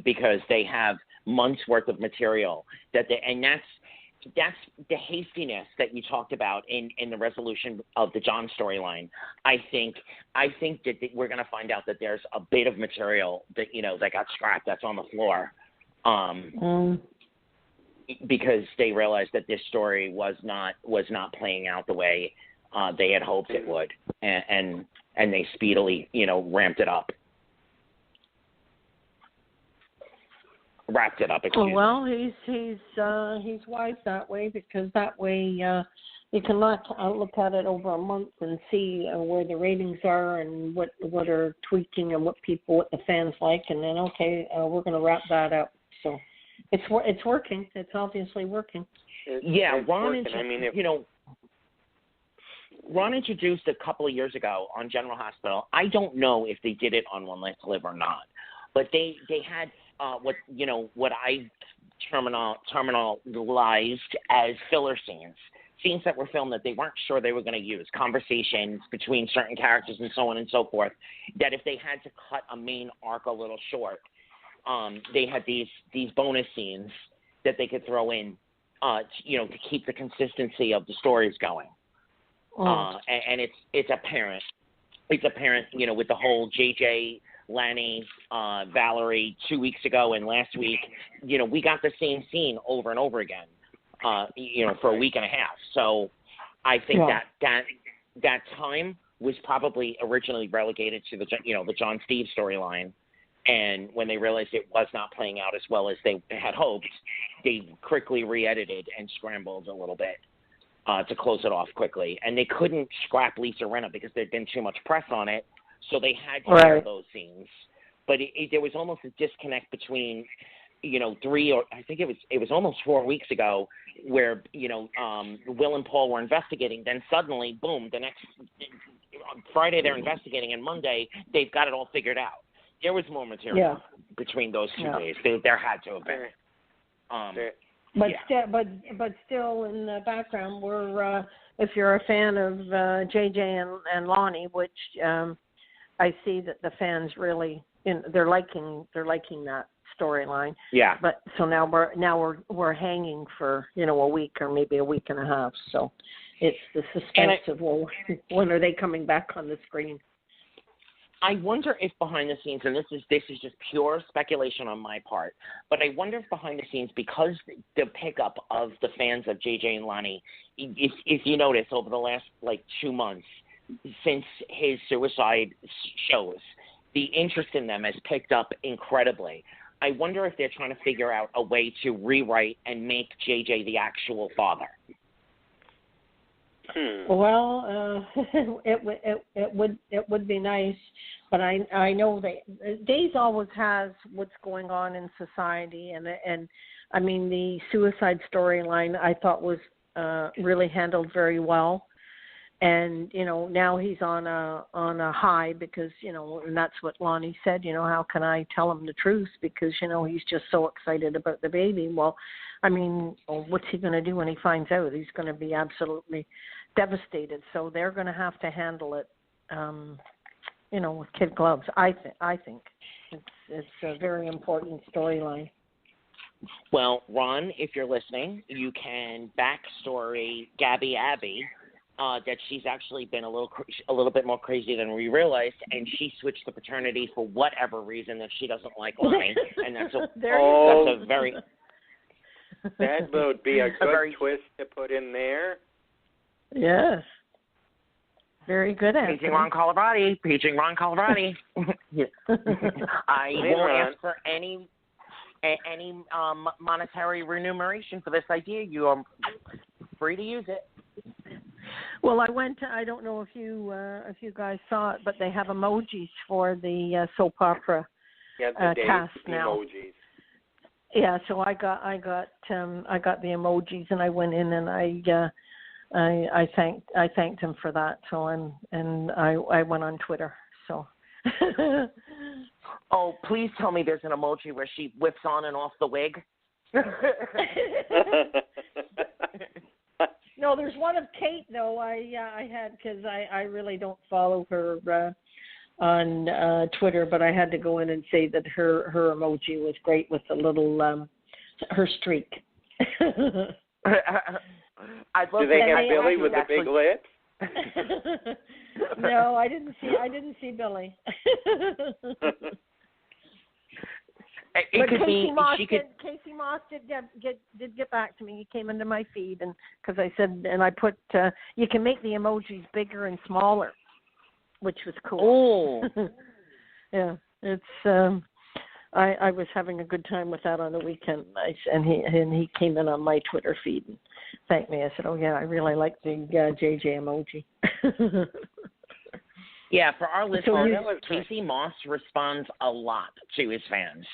Because they have months worth of material that's the hastiness that you talked about in the resolution of the John storyline. I think that we're going to find out that there's a bit of material that that got scrapped, that's on the floor. Because they realized that this story was not playing out the way they had hoped it would, and they speedily ramped it up. Wrapped it up. Well, he's wise that way, because that way you can look at it over a month and see where the ratings are and what are tweaking and what the fans like, and then we're going to wrap that up. So it's working. It's obviously working. Ron introduced a couple of years ago on General Hospital. I don't know if they did it on One Life to Live or not, but they had what I terminalized as filler scenes that were filmed that they weren't sure they were going to use, conversations between certain characters and so on and so forth, that if they had to cut a main arc a little short, they had these bonus scenes that they could throw in, to keep the consistency of the stories going. And it's apparent. It's apparent, with the whole JJ, Lanny, Valerie 2 weeks ago and last week, we got the same scene over and over again, for a week and a half. So I think that time was probably originally relegated to the John Steve storyline. And when they realized it was not playing out as well as they had hoped, they quickly re-edited and scrambled a little bit to close it off quickly. And they couldn't scrap Lisa Rinna because there'd been too much press on it. So they had to air those scenes, but there was almost a disconnect between, 3 or I think it was almost 4 weeks ago, where Will and Paul were investigating. Then suddenly, boom! The next Friday they're investigating, and Monday they've got it all figured out. There was more material between those 2 days. There had to have been. But still in the background, we're if you're a fan of JJ and Lonnie, which I see that the fans really they're liking that storyline. Yeah. But so now we're hanging for a week or maybe a week and a half. So it's the suspense of when are they coming back on the screen. I wonder if behind the scenes, and this is just pure speculation on my part, but I wonder if behind the scenes, because the pickup of the fans of JJ and Lonnie, if you notice over the last 2 months since his suicide shows, the interest in them has picked up incredibly. I wonder if they're trying to figure out a way to rewrite and make JJ the actual father. Well, it would be nice, but I know that Days always has what's going on in society, and I mean the suicide storyline I thought was really handled very well, And, you know, now he's on a high because, you know, and that's what Lonnie said, you know, how can I tell him the truth? Because, you know, he's just so excited about the baby. Well, I mean, what's he going to do when he finds out? He's going to be absolutely devastated. So they're going to have to handle it, you know, with kid gloves. I think it's a very important storyline. Well, Ron, if you're listening, you can backstory Gabby Abby that she's actually been a little bit more crazy than we realized, and she switched the paternity for whatever reason that she doesn't like Lonnie, and that's a very that would be a good twist to put in there. Yes. Very good, Anthony. Paging Ron Colabrati. I won't ask for any monetary remuneration for this idea. You are free to use it. Well, I don't know if you guys saw it, but they have emojis for the soap opera cast now. Emojis. Yeah, so I got the emojis, and I went in and I thanked him for that. So I went on Twitter. So. Oh, please tell me there's an emoji where she whips on and off the wig. No, there's one of Kate though. I had because I really don't follow her on Twitter, but I had to go in and say that her emoji was great with the little her streak. I'd love Do they have Billy with the big lips? No, I didn't see Billy. But Casey Moss did get back to me. He came into my feed, and because I said, and I put, you can make the emojis bigger and smaller, which was cool. Oh, yeah, it's. I was having a good time with that on the weekend, and he came in on my Twitter feed and thanked me. I said, oh yeah, I really like the JJ emoji. Yeah, for our listeners, So Casey Moss responds a lot to his fans.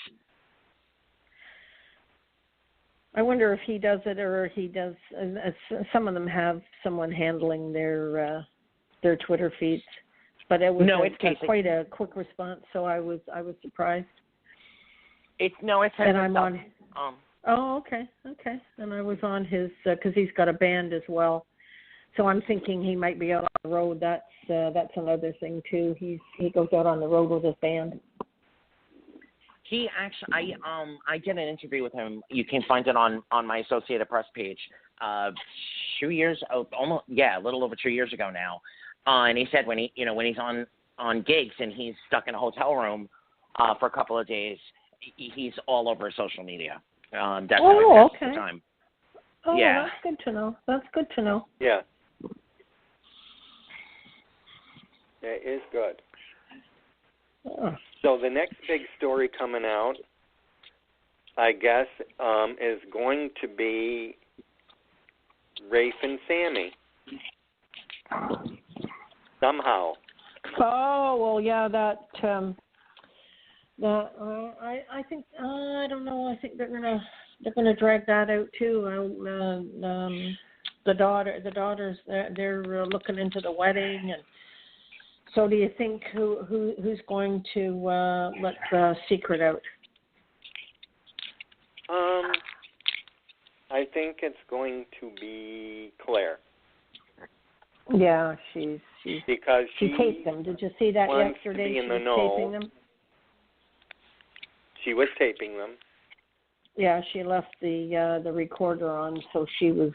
I wonder if he does it or he does. Some of them have someone handling their Twitter feeds, but it was quite a quick response. So I was surprised. It's and I'm on. Oh, okay. And I was on his because he's got a band as well. So I'm thinking he might be out on the road. That's another thing too. He goes out on the road with his band. He actually, I did an interview with him. You can find it on my Associated Press page. 2 years, a little over 2 years ago now. And he said when he's on gigs and he's stuck in a hotel room for a couple of days, he's all over social media. That's how he passes the time. Oh, yeah. That's good to know. Yeah. That is good. Oh. So the next big story coming out, I guess, is going to be Rafe and Sammy. Somehow. Oh well, yeah. I think I don't know. I think they're gonna drag that out too. The daughters, they're looking into the wedding, and so do you think who's going to let the secret out? I think it's going to be Claire. Yeah, because she taped them. Did you see that yesterday? She was taping them. She was taping them. Yeah, she left the recorder on, so she was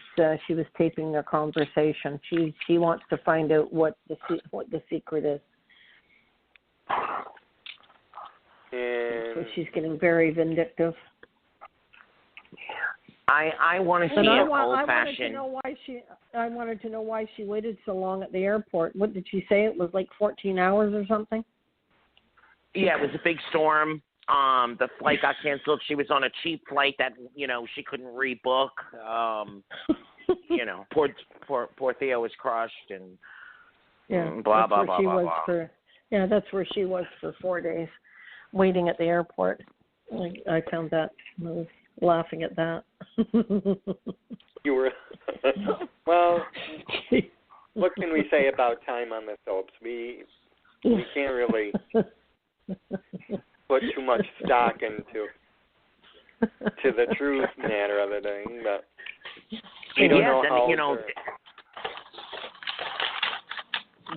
taping their conversation. She wants to find out what the secret is. And so she's getting very vindictive. I want to see an old-fashioned. I wanted to know why she waited so long at the airport. What did she say? It was like 14 hours or something? Yeah, it was a big storm. The flight got canceled. She was on a cheap flight that, she couldn't rebook. Poor Theo was crushed and blah, blah, blah, blah, blah. That's where she was for 4 days, waiting at the airport. I found that. I was laughing at that. You were, well, what can we say about time on the soaps? We can't really put too much stock into the truth matter of the thing, but we don't know how.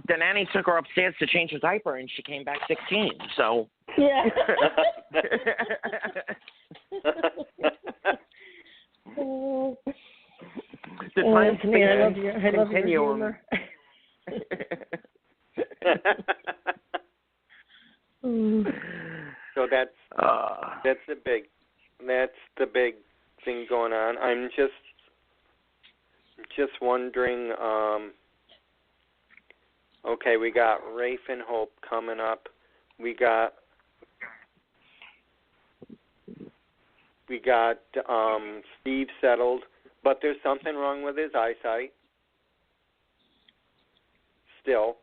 The nanny took her upstairs to change her diaper, and she came back 16. So yeah. The time Anthony, I love your humor. So that's the big thing going on. I'm just wondering. Okay, we got Rafe and Hope coming up. We got Steve settled, but there's something wrong with his eyesight. Still,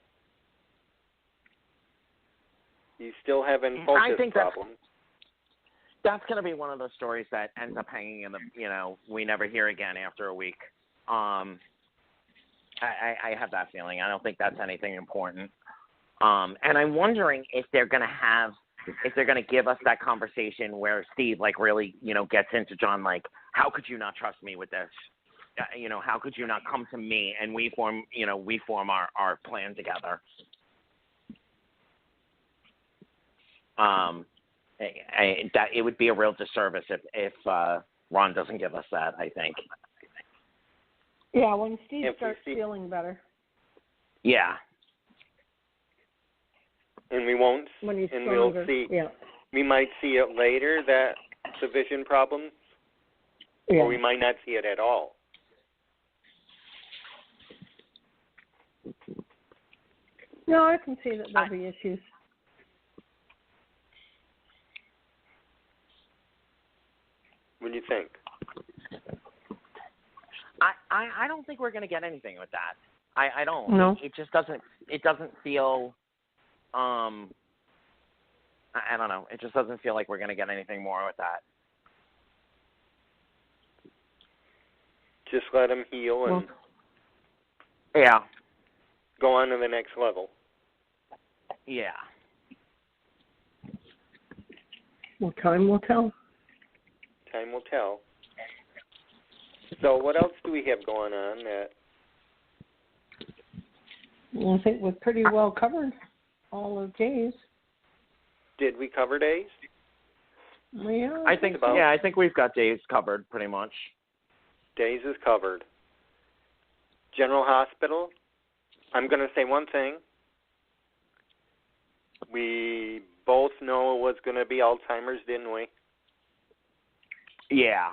he's still having focus problems. That's going to be one of those stories that ends up hanging in the, we never hear again after a week. I have that feeling. I don't think that's anything important. And I'm wondering if they're going to give us that conversation where Steve, really, gets into John, how could you not trust me with this? How could you not come to me and we form our plan together? That it would be a real disservice if Ron doesn't give us that, I think. Yeah, when Steve starts feeling better. Yeah. And we won't. When he's and stronger. We'll see. Yeah. We might see it later, that the vision problem. Yeah. Or we might not see it at all. No, I can see that there'll be issues. What do you think? I don't think we're going to get anything with that. I don't. No. It just doesn't. It doesn't feel. I don't know. It just doesn't feel like we're going to get anything more with that. Just let him heal and go on to the next level. Yeah. Well, time will tell. Time will tell. So what else do we have going on? I think we've pretty well covered all of days. Did we cover days? Yeah. I think we've got days covered pretty much. Days is covered. General Hospital, I'm going to say one thing. We both know it was going to be Alzheimer's, didn't we? Yeah.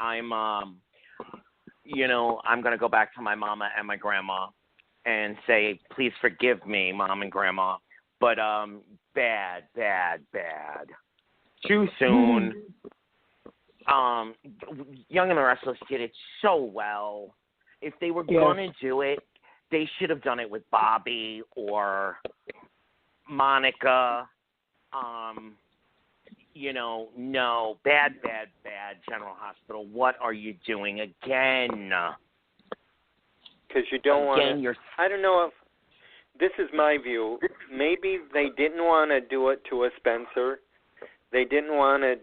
I'm going to go back to my mama and my grandma and say, please forgive me, Mom and Grandma, but bad. Too soon. Young and the Restless did it so well. If they were going to do it, they should have done it with Bobby or Monica. No, bad, General Hospital. What are you doing again? Because you don't want to. I don't know if this is my view. Maybe they didn't want to do it to a Spencer. They didn't want to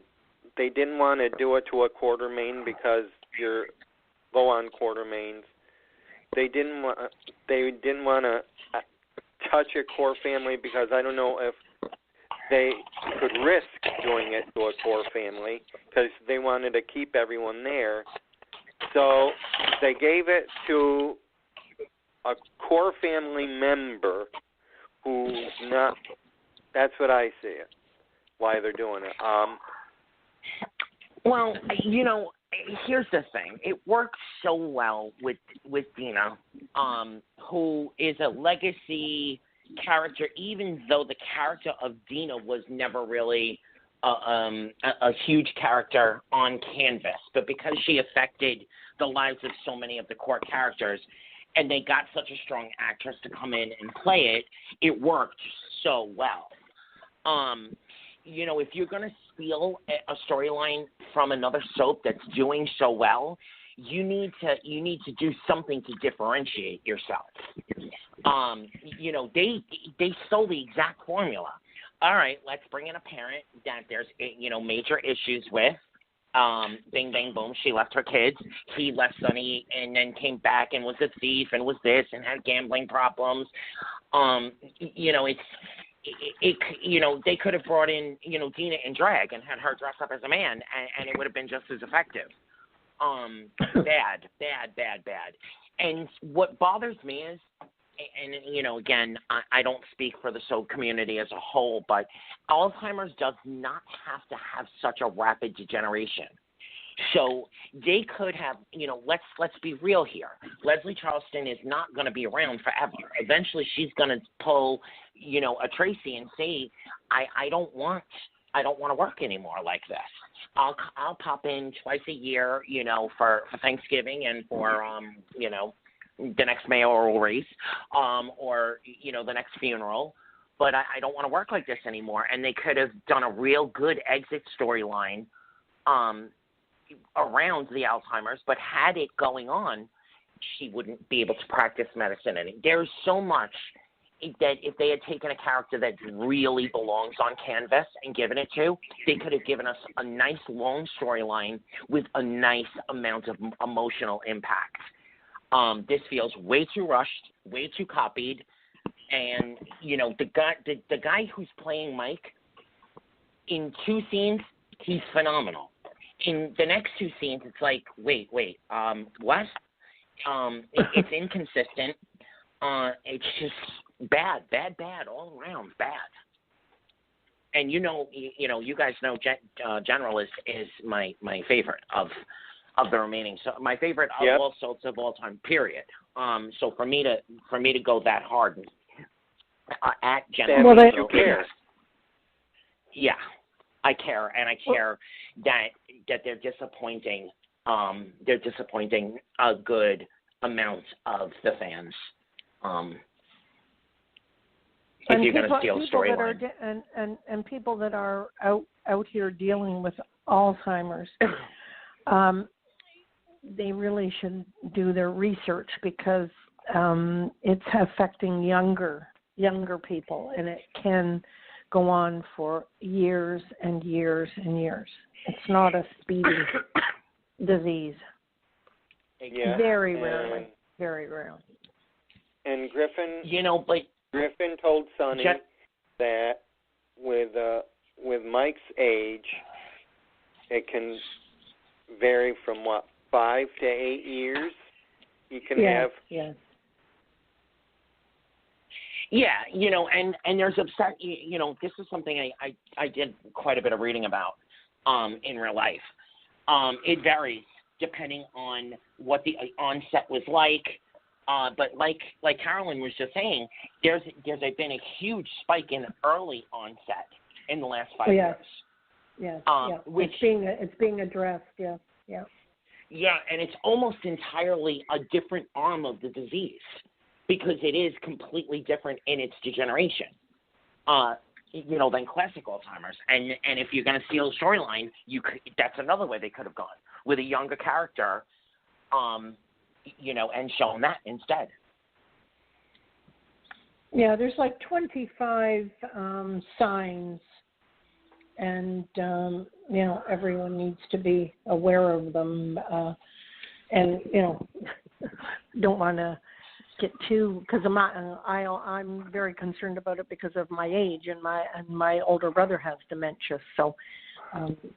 do it to a Quartermain because you're low on Quartermains. They didn't want to touch a core family because I don't know if they could risk doing it to a core family because they wanted to keep everyone there. So they gave it to a core family member who's not. That's what I see it. Why they're doing it. Well, here's the thing. It works so well with Dina, who is a legacy character, even though the character of Dina was never really a huge character on canvas. But because she affected the lives of so many of the core characters, and they got such a strong actress to come in and play it, it worked so well. If you're going to steal a storyline from another soap that's doing so well, you need to do something to differentiate yourself. They stole the exact formula. All right, let's bring in a parent that there's major issues with. Bing, bang, boom. She left her kids. He left Sonny and then came back and was a thief and was this and had gambling problems. They could have brought in, Dina in drag and had her dress up as a man, and it would have been just as effective. Bad. And what bothers me is, and again, I don't speak for the soap community as a whole, but Alzheimer's does not have to have such a rapid degeneration. So they could have, let's be real here. Leslie Charleston is not going to be around forever. Eventually, she's going to pull, a Tracy and say, I don't want to work anymore like this. I'll pop in twice a year, for Thanksgiving and for the next mayoral race, or the next funeral. But I don't want to work like this anymore. And they could have done a real good exit storyline around the Alzheimer's, but had it going on, she wouldn't be able to practice medicine. And there's so much that if they had taken a character that really belongs on canvas and given it to, they could have given us a nice long storyline with a nice amount of emotional impact. This feels way too rushed, way too copied, and the guy who's playing Mike in 2 scenes, he's phenomenal. In the next 2 scenes, it's like, wait, what? It's inconsistent. It's just bad, all around, bad. And you guys know General is my favorite of the remaining. So my favorite of all soaps of all time, period. So for me to go that hard at General, well, you care. Yeah, I care, and I care that they're disappointing. They're disappointing a good amount of the fans. If you're going to steal storyline, and people that are out here dealing with Alzheimer's, they really should do their research, because it's affecting younger people, and it can go on for years and years and years. It's not a speedy disease. Yeah. Very rarely. And Griffin, but Griffin told Sonny that with Mike's age, it can vary from 5 to 8 years. You can have. Yeah. Yeah, and there's this is something I did quite a bit of reading about in real life. It varies depending on what the onset was like. But like CAROLYN was just saying, there's been a huge spike in early onset in the last 5 years. Yeah. Which it's being addressed. Yeah. Yeah, and it's almost entirely a different arm of the disease, because it is completely different in its degeneration, than classic Alzheimer's. And if you're going to steal a storyline, that's another way they could have gone with a younger character, and shown that instead. Yeah, there's like 25 signs, and everyone needs to be aware of them, and don't want to get too, because I'm very concerned about it because of my age, and my older brother has dementia, so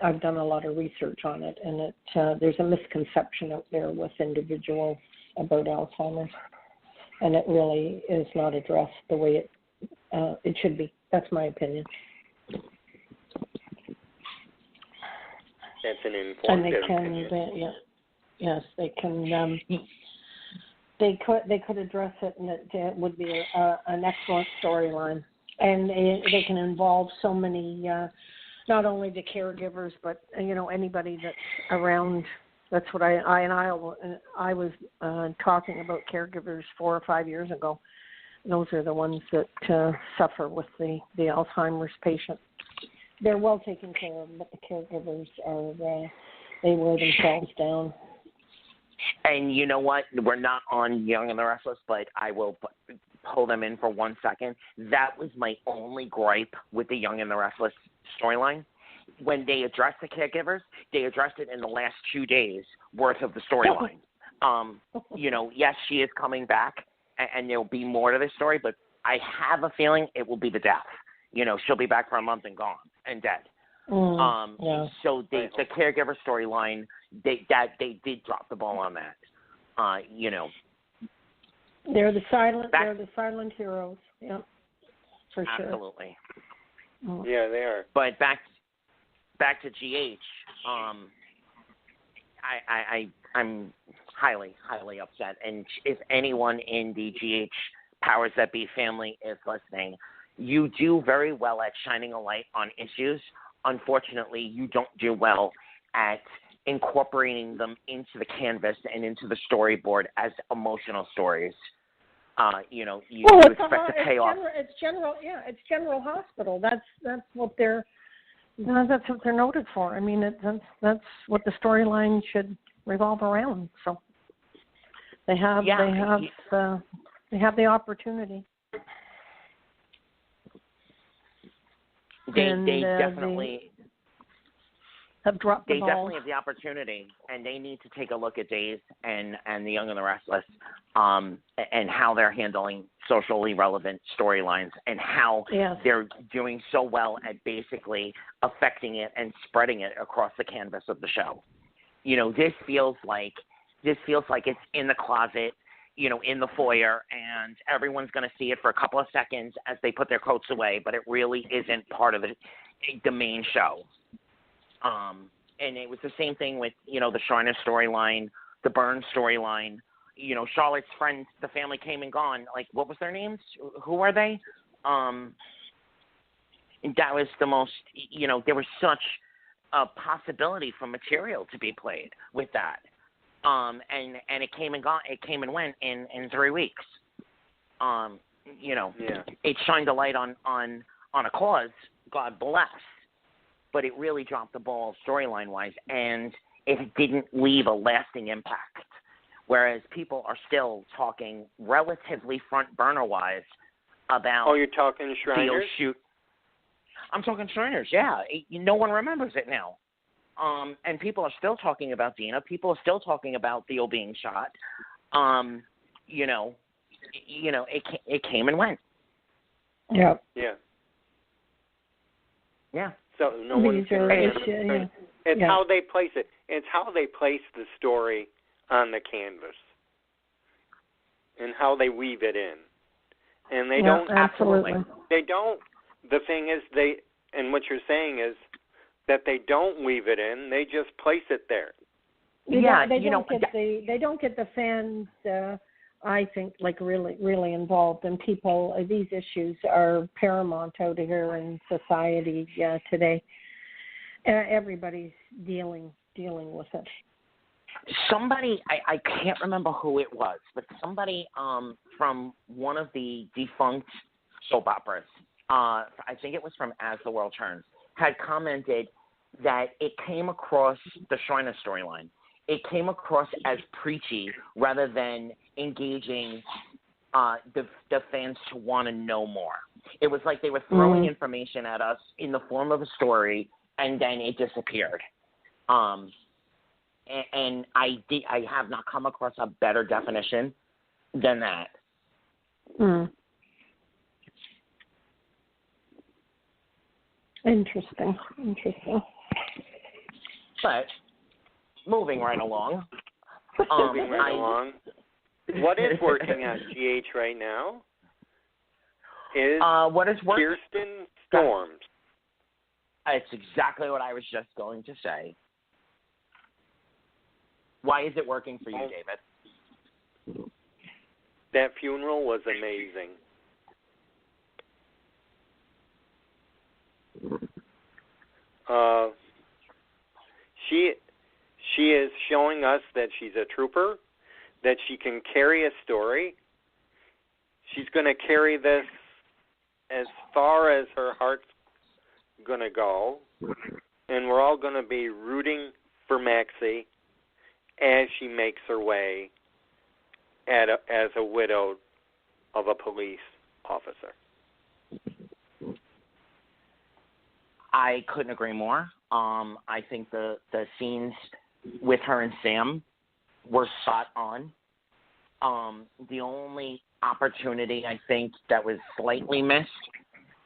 I've done a lot of research on it, and there's a misconception out there with individuals about Alzheimer's, and it really is not addressed the way it should be. That's my opinion. That's an informative opinion. Yes, they can. They could address it, and it would be an excellent storyline. And they can involve so many, not only the caregivers, but anybody that's around. That's what I was talking about caregivers 4 or 5 years ago. Those are the ones that suffer with the Alzheimer's patient. They're well taken care of, but the caregivers they wear themselves down. And you know what? We're not on Young and the Restless, but I will pull them in for 1 second. That was my only gripe with the Young and the Restless storyline. When they addressed the caregivers, they addressed it in the last 2 days worth of the storyline. Yes, she is coming back, and there'll be more to this story, but I have a feeling it will be the death. She'll be back for a month and gone and dead. So the caregiver storyline, they did drop the ball on that. They're the silent heroes. Yeah, for sure. Absolutely. Yeah, they are. But back to GH. I'm highly upset, and if anyone in the GH powers that be family is listening, you do very well at shining a light on issues. Unfortunately, you don't do well at incorporating them into the canvas and into the storyboard as emotional stories. You expect to pay off. It's General Hospital. That's what they're noted for. I mean, that's what the storyline should revolve around. So they have the opportunity. They definitely have dropped the ball. They definitely have the opportunity, and they need to take a look at Days and the Young and the Restless, and how they're handling socially relevant storylines, and how they're doing so well at basically affecting it and spreading it across the canvas of the show. This feels like it's in the closet, in the foyer, and everyone's going to see it for a couple of seconds as they put their coats away, but it really isn't part of the main show. And it was the same thing with, the Shriner storyline, the Burns storyline. Charlotte's friends, the family came and gone. Like, what was their names? Who are they? That was the most, there was such a possibility for material to be played with that. And it came and gone. It came and went in 3 weeks. It shined a light on a cause, God bless, but it really dropped the ball storyline-wise, and it didn't leave a lasting impact. Whereas people are still talking relatively front burner-wise about. Oh, you're talking Shriners? I'm talking Shriners. Yeah, no one remembers it now. And people are still talking about Dina. People are still talking about Theo being shot. It came and went. Yeah. Yeah. Yeah. So no one's It's how they place it. It's how they place the story on the canvas, and how they weave it in. And they don't absolutely. They don't. The thing is, and what you're saying is that they don't weave it in. They just place it there. They don't get the fans. I think really involved, and people. These issues are paramount out here in society today. Everybody's dealing with it. Somebody, I can't remember who it was, but somebody from one of the defunct soap operas, I think it was from As the World Turns, had commented that it came across the Shriner storyline. It came across as preachy rather than engaging the fans to want to know more. It was like they were throwing information at us in the form of a story, and then it disappeared. And I have not come across a better definition than that. Interesting. But moving right along. What is working on GH right now is Kirsten Storms. It's exactly what I was just going to say. Why is it working for you, David? That funeral was amazing. She is showing us that she's a trooper, that she can carry a story. She's going to carry this as far as her heart's going to go, and we're all going to be rooting for Maxie as she makes her way as a widow of a police officer. I couldn't agree more. I think the scenes with her and Sam were spot on. The only opportunity I think that was slightly missed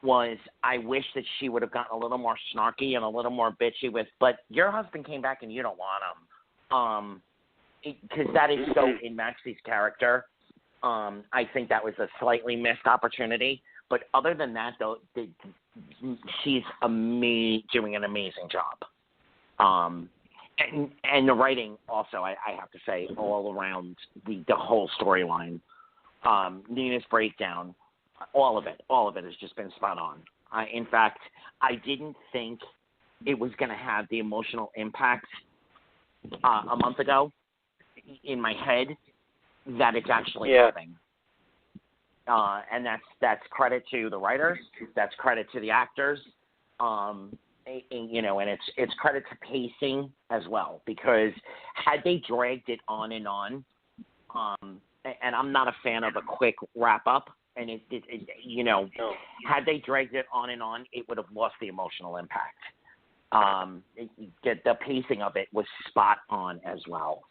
was I wish that she would have gotten a little more snarky and a little more bitchy with, but your husband came back and you don't want him. Because that is so in Maxie's character. I think that was a slightly missed opportunity. But other than that, though, she's doing an amazing job. And the writing also, I have to say, all around the whole storyline. Nina's breakdown, all of it has just been spot on. In fact, I didn't think it was going to have the emotional impact a month ago in my head that it's actually having. And that's credit to the writers. That's credit to the actors. And it's credit to pacing as well, because had they dragged it on, and I'm not a fan of a quick wrap up, and had they dragged it on, it would have lost the emotional impact. The pacing of it was spot on as well.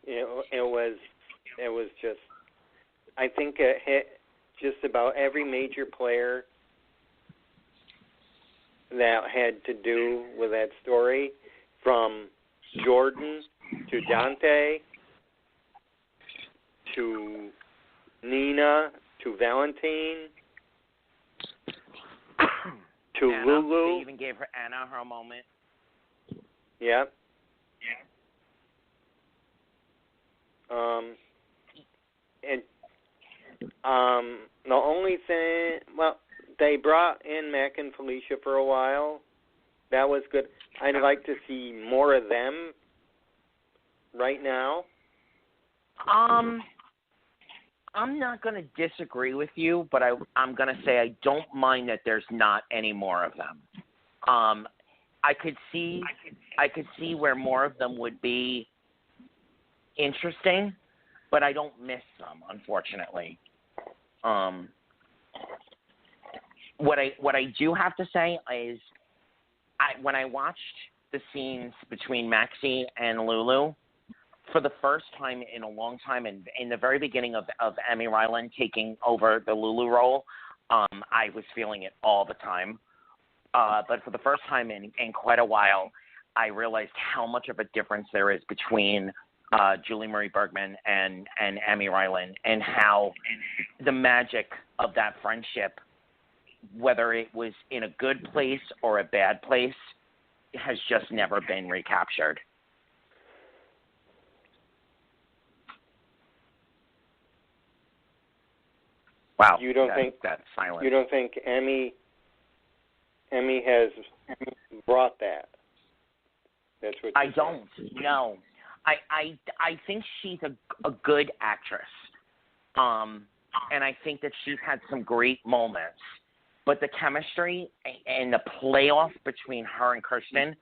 It was just, I think it hit just about every major player that had to do with that story, from Jordan to Dante to Nina to Valentine to Anna, Lulu. They even gave Anna her moment. Yep. The only thing, they brought in Mac and Felicia for a while. That was good. I'd like to see more of them right now. I'm not going to disagree with you, but I'm going to say I don't mind that there's not any more of them. I could see where more of them would be interesting, but I don't miss them, unfortunately. What I do have to say is, when I watched the scenes between Maxie and Lulu for the first time in a long time, and in the very beginning of Emmy Ryland taking over the Lulu role, I was feeling it all the time. But for the first time in quite a while, I realized how much of a difference there is between Julie Marie Bergman and Emmy Ryland, and how the magic of that friendship, whether it was in a good place or a bad place, has just never been recaptured. Wow. You don't think that's silent? You don't think Emmy has brought that? That's what I don't. No. I think she's a good actress. And I think that she's had some great moments. But the chemistry and the playoff between her and Kirsten,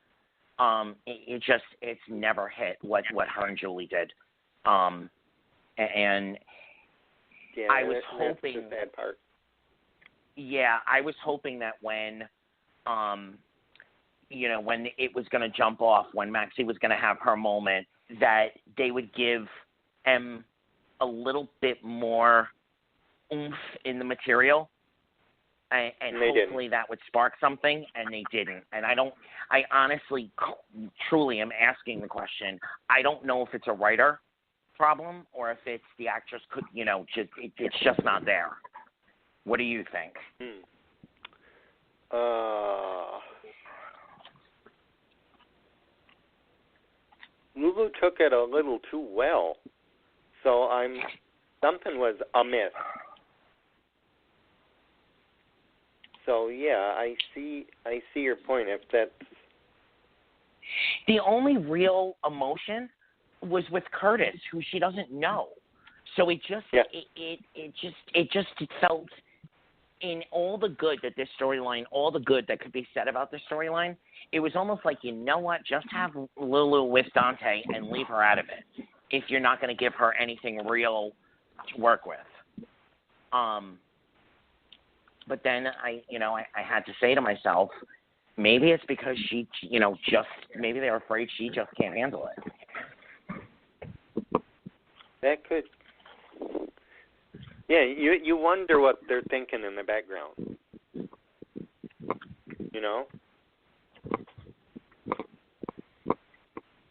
it's never hit what her and Julie did. And I was hoping, that's the sad part. Yeah, I was hoping that when it was going to jump off, when Maxie was going to have her moment, that they would give Em a little bit more oomph in the material. And hopefully that would spark something, and they didn't. And I honestly, truly am asking the question. I don't know if it's a writer problem or if it's the actress it's just not there. What do you think? Lulu took it a little too well, so something was amiss. So yeah, I see your point. If that's the only real emotion was with Curtis, who she doesn't know. So it just it felt in all the good that this storyline, all the good that could be said about this storyline, it was almost like, you know what, just have Lulu with Dante and leave her out of it if you're not going to give her anything real to work with. But then I had to say to myself, maybe it's because she, maybe they're afraid she just can't handle it. That could. Yeah, you wonder what they're thinking in the background. You know?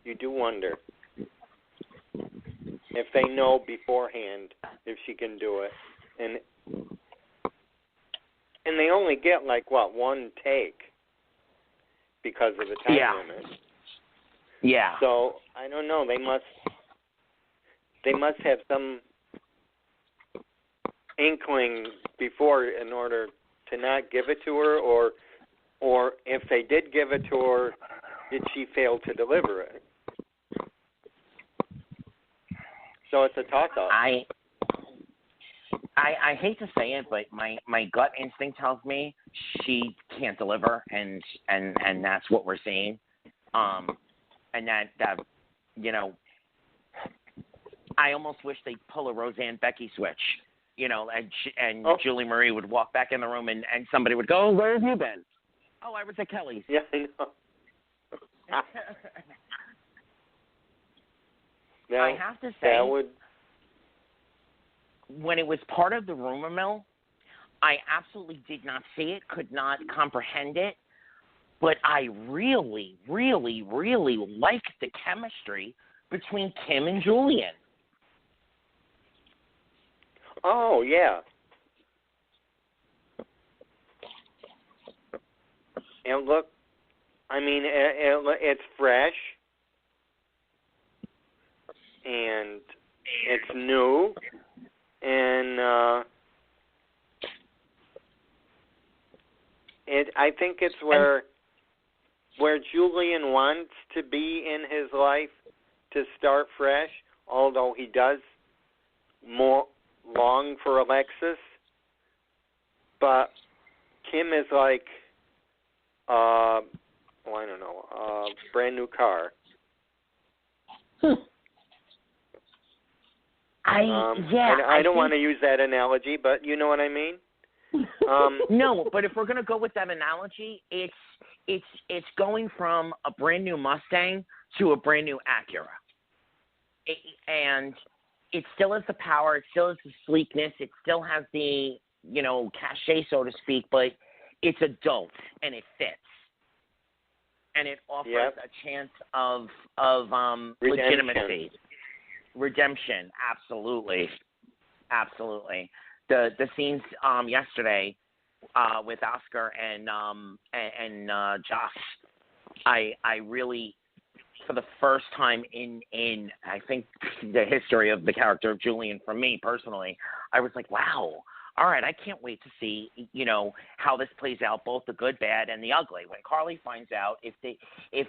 You do wonder if they know beforehand if she can do it. And they only get, one take because of the time limit. Yeah. So, I don't know. They must have some inkling before in order to not give it to her, or if they did give it to her, did she fail to deliver it? So it's a toss-up. I hate to say it, but my gut instinct tells me she can't deliver, and that's what we're seeing. And that I almost wish they'd pull a Roseanne Becky switch, and Julie Marie would walk back in the room and somebody would go, "Where have you been?" "Oh, I was at Kelly's." Yeah, I know. I have to say, when it was part of the rumor mill, I absolutely did not see it, could not comprehend it, but I really, really, really liked the chemistry between Kim and Julian. Oh, yeah. And look, I mean, it's fresh, and it's new, and I think it's where Julian wants to be in his life to start fresh, although he does long for Alexis. But Kim is like, I don't know, brand new car. I don't want to use that analogy, but you know what I mean? No, but if we're going to go with that analogy, it's going from a brand new Mustang to a brand new Acura. And it still has the power, it still has the sleekness, it still has the, cachet, so to speak, but it's adult and it fits. And it offers a chance of legitimacy. Redemption, absolutely. Absolutely. The scenes yesterday with Oscar and Josh, I really, for the first time in I think the history of the character of Julian, for me personally, I was like, wow, all right, I can't wait to see, how this plays out, both the good, bad, and the ugly. When Carly finds out, if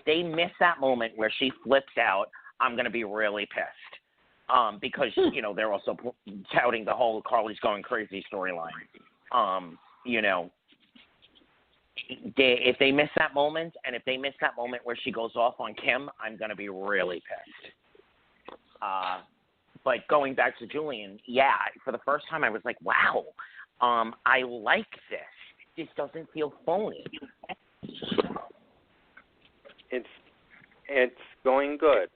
they miss that moment where she flips out, I'm going to be really pissed. Because, they're also touting the whole Carly's going crazy storyline. If they miss that moment, and if they miss that moment where she goes off on Kim, I'm going to be really pissed. But going back to Julian, for the first time I was like, wow, I like this. This doesn't feel phony. It's going good.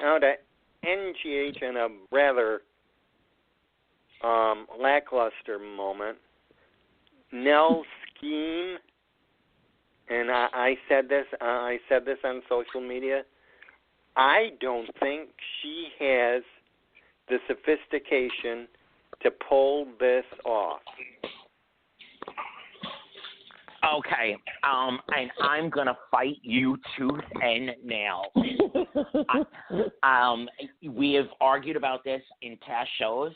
Now to NGH in a rather lackluster moment, Nell's scheme, and I said this on social media, I don't think she has the sophistication to pull this off. Okay, and I'm gonna fight you tooth and nail. We have argued about this in past shows.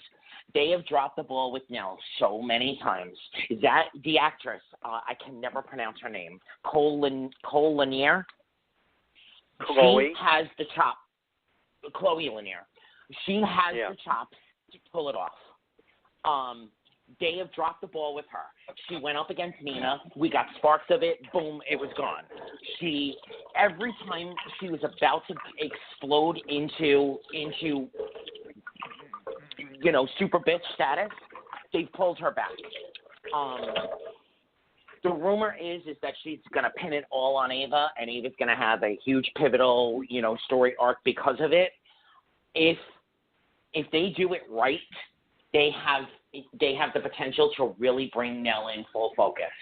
They have dropped the ball with Nell so many times. That the actress, I can never pronounce her name, Lanier. Chloe. She has the chop. Chloe Lanier. She has the chops to pull it off. They have dropped the ball with her. She went up against Nina. We got sparks of it. Boom, it was gone. Every time she was about to explode into super bitch status, they pulled her back. The rumor is that she's going to pin it all on Ava, and Ava's going to have a huge pivotal, story arc because of it. If they do it right, they have the potential to really bring Nell in full focus,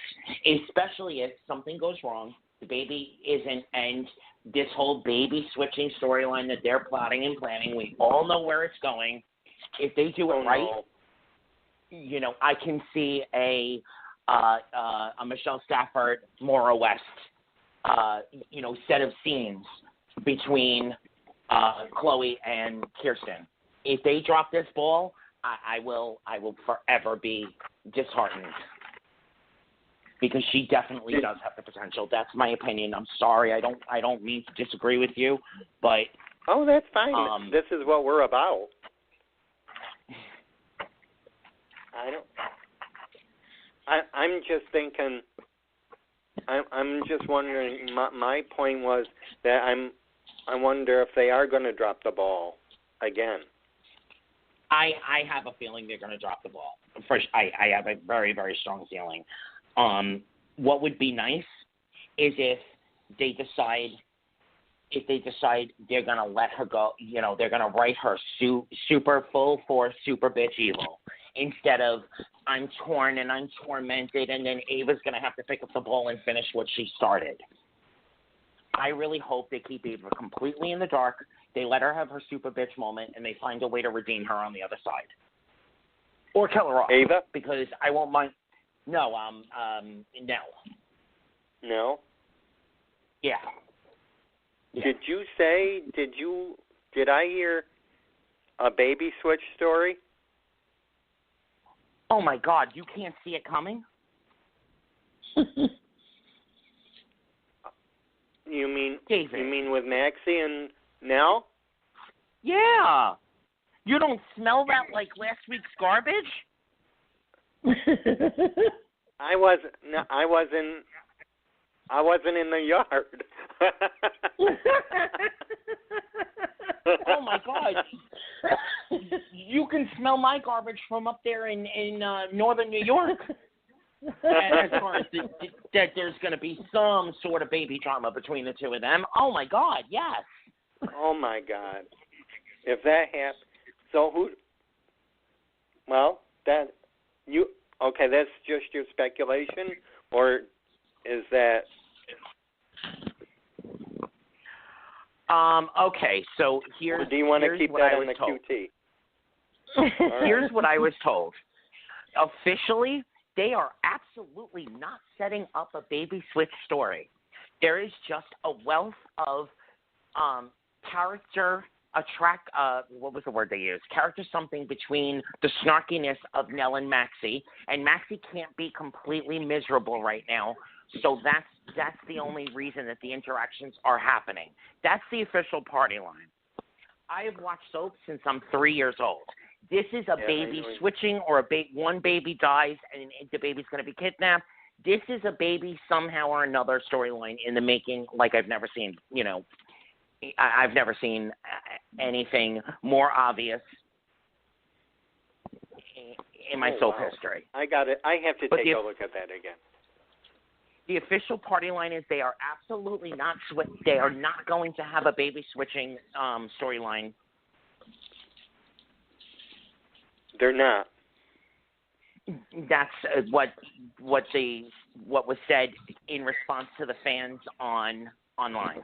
especially if something goes wrong, the baby isn't, and this whole baby switching storyline that they're plotting and planning, we all know where it's going. If they do it right, I can see a Michelle Stafford, Maura West, set of scenes between Chloe and Kirsten. If they drop this ball, I will forever be disheartened because she definitely does have the potential. That's my opinion. I'm sorry, I don't mean to disagree with you, but that's fine. This is what we're about. I'm just thinking. I'm just wondering. My point was that I wonder if they are going to drop the ball again. I have a feeling they're going to drop the ball. First, I have a very, very strong feeling. What would be nice is if they decide they're going to let her go, they're going to write her super full force, super bitch evil, instead of I'm torn and I'm tormented, and then Ava's going to have to pick up the ball and finish what she started. I really hope they keep Ava completely in the dark. They let her have her super bitch moment, and they find a way to redeem her on the other side. Or kill her off. Ava? Because I won't mind. No, Nell. No? Yeah. Did I hear a baby switch story? Oh, my God. You can't see it coming? You mean David. You mean with Maxie and Nell? Yeah. You don't smell that like last week's garbage? I wasn't in the yard. Oh my God! You can smell my garbage from up there in northern New York. As far as that there's going to be some sort of baby drama between the two of them. Oh my God! Yes. Oh my God! If that happens, so who? Well, that's just your speculation, or is that? Okay, so here's. Or do you want to keep that in the QT? Here's what I was told. Officially, they are absolutely not setting up a baby switch story. There is just a wealth of character what was the word they used? Character something between the snarkiness of Nell and Maxie Maxie can't be completely miserable right now. So that's the only reason that the interactions are happening. That's the official party line. I have watched soap since I'm 3 years old. This is a baby switching, or one baby dies and the baby's going to be kidnapped. This is a baby somehow or another storyline in the making, like I've never seen. I've never seen anything more obvious in my soap history. I got it. I have to take a look at that again. The official party line is they are absolutely not they are not going to have a baby switching storyline. They're not. That's what was said in response to the fans online.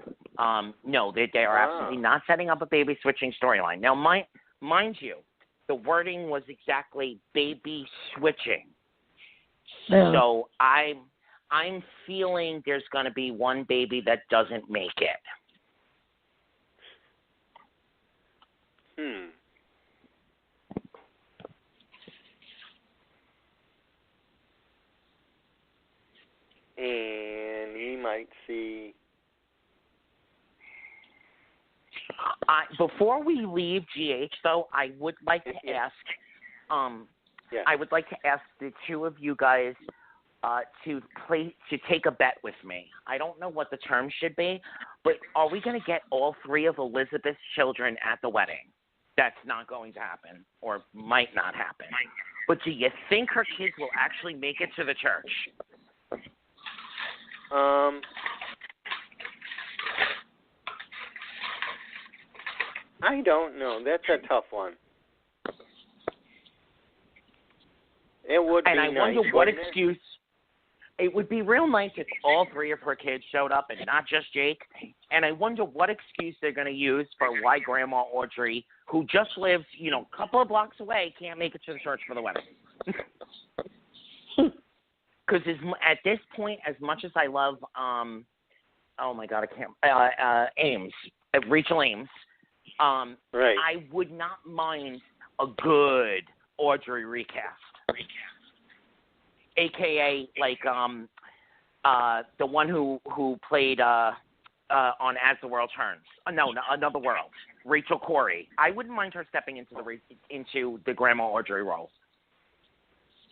No, they are absolutely not setting up a baby switching storyline. Now, mind you, the wording was exactly baby switching. Yeah. So I'm feeling there's going to be one baby that doesn't make it. And we might see. Before we leave GH, though, I would like to ask Yeah. I would like to ask the two of you guys to take a bet with me. I don't know what the term should be, but are we going to get all three of Elizabeth's children at the wedding? That's not going to happen, or might not happen. But do you think her kids will actually make it to the church? I don't know. That's a tough one. It would be nice. And I wonder what excuse. It would be real nice if all three of her kids showed up and not just Jake. And I wonder what excuse they're going to use for why Grandma Audrey, who just lives, a couple of blocks away, can't make it to the church for the wedding. Because at this point, as much as I love, oh my God, I can't, Ames, Rachel Ames, right. I would not mind a good Audrey recast. AKA the one who played on As the World Turns. No, Another World. Rachel Corey. I wouldn't mind her stepping into the Grandma Audrey role.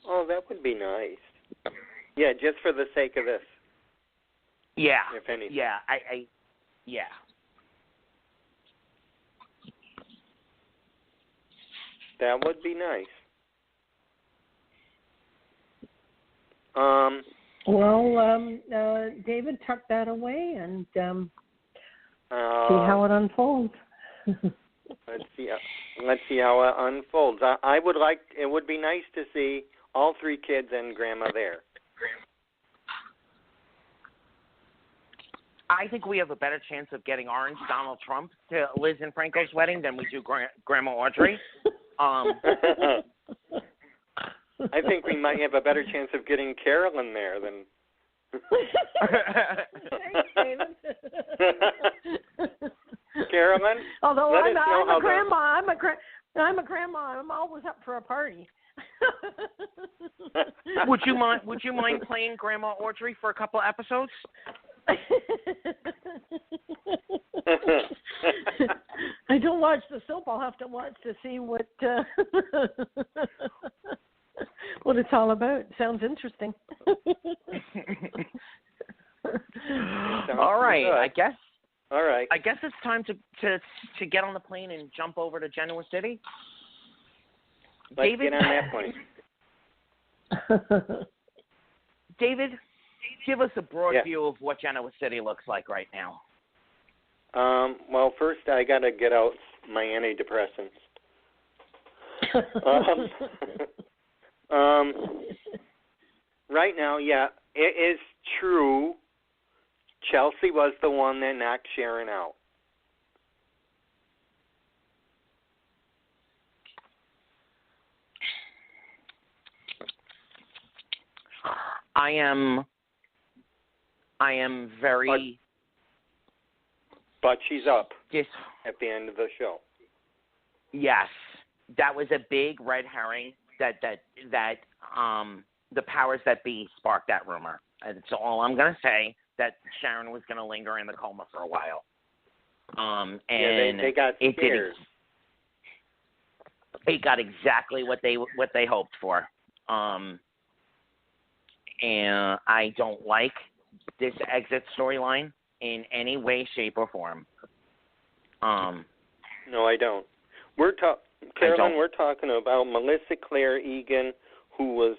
Oh, that would be nice. Yeah, just for the sake of this. Yeah. If anything. Yeah. Yeah. That would be nice. David, tuck that away and see how it unfolds. Let's see how it unfolds. It would be nice to see all three kids and Grandma there. I think we have a better chance of getting Orange Donald Trump to Liz and Franco's wedding than we do Grandma Audrey. I think we might have a better chance of getting CAROLYN there than. Thanks, David. CAROLYN. Although I'm a grandma, I'm a grandma. I'm always up for a party. Would you mind playing Grandma Audrey for a couple of episodes? I don't watch the soap. I'll have to watch to see what it's all about. Sounds interesting. All right, good. I guess. All right. I guess it's time to get on the plane and jump over to Genoa City. Let's David, get on that plane. David, give us a broad view of what Genoa City looks like right now. Well, first I got to get out my antidepressants. Right now, yeah, it is true. Chelsea was the one that knocked Sharon out. I am very. But she's up Yes. at the end of the show. Yes, that was a big red herring. That the powers that be sparked that rumor. And so all I'm gonna say that Sharon was gonna linger in the coma for a while. And they got scared. It got exactly what they hoped for. And I don't like this exit storyline in any way, shape, or form. No, I don't. CAROLYN, we're talking about Melissa Claire Egan, who was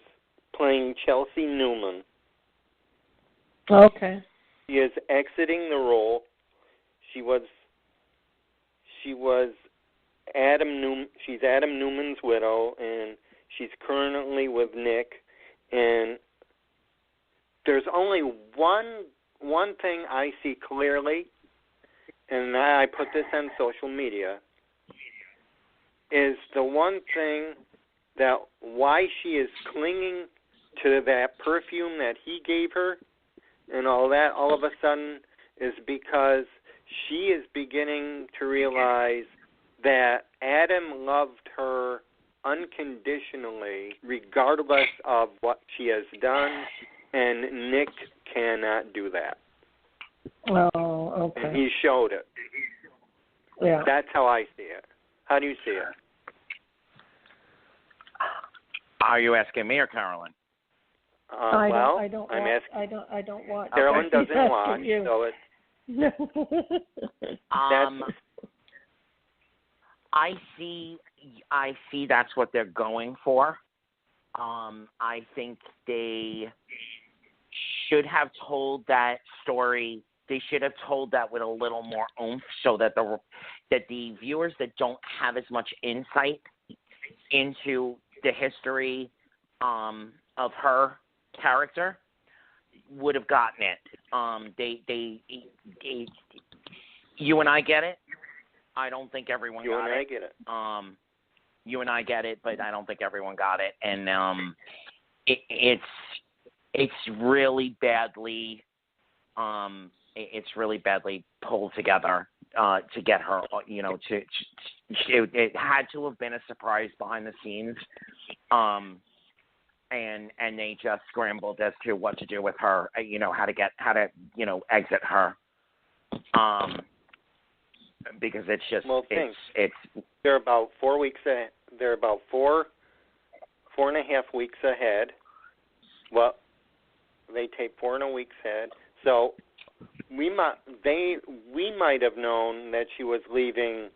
playing Chelsea Newman. Okay. She is exiting the role. She was Adam Newman. She's Adam Newman's widow, and she's currently with Nick. And there's only one thing I see clearly, and I put this on social media, is the one thing that why she is clinging to that perfume that he gave her and all that all of a sudden is because she is beginning to realize that Adam loved her unconditionally regardless of what she has done, and Nick cannot do that. Oh, okay. And he showed it. Yeah. That's how I see it. How do you see it? Are you asking me or Carolyn? I don't watch. Carolyn doesn't watch, so it's. No. I see that's what they're going for. I think they should have told that story. They should have told that with a little more oomph, so that the viewers that don't have as much insight into the history of her character would have gotten it. You and I get it. I don't think everyone got it. You and I get it. You and I get it, but I don't think everyone got it. And it's really badly pulled together to get her. It had to have been a surprise behind the scenes. And they just scrambled as to what to do with her. How to exit her. Because it's just it's they're about 4 weeks ahead. They're about 4.5 weeks ahead. Well, they tape 4.5 weeks ahead. So we might have known that she was leaving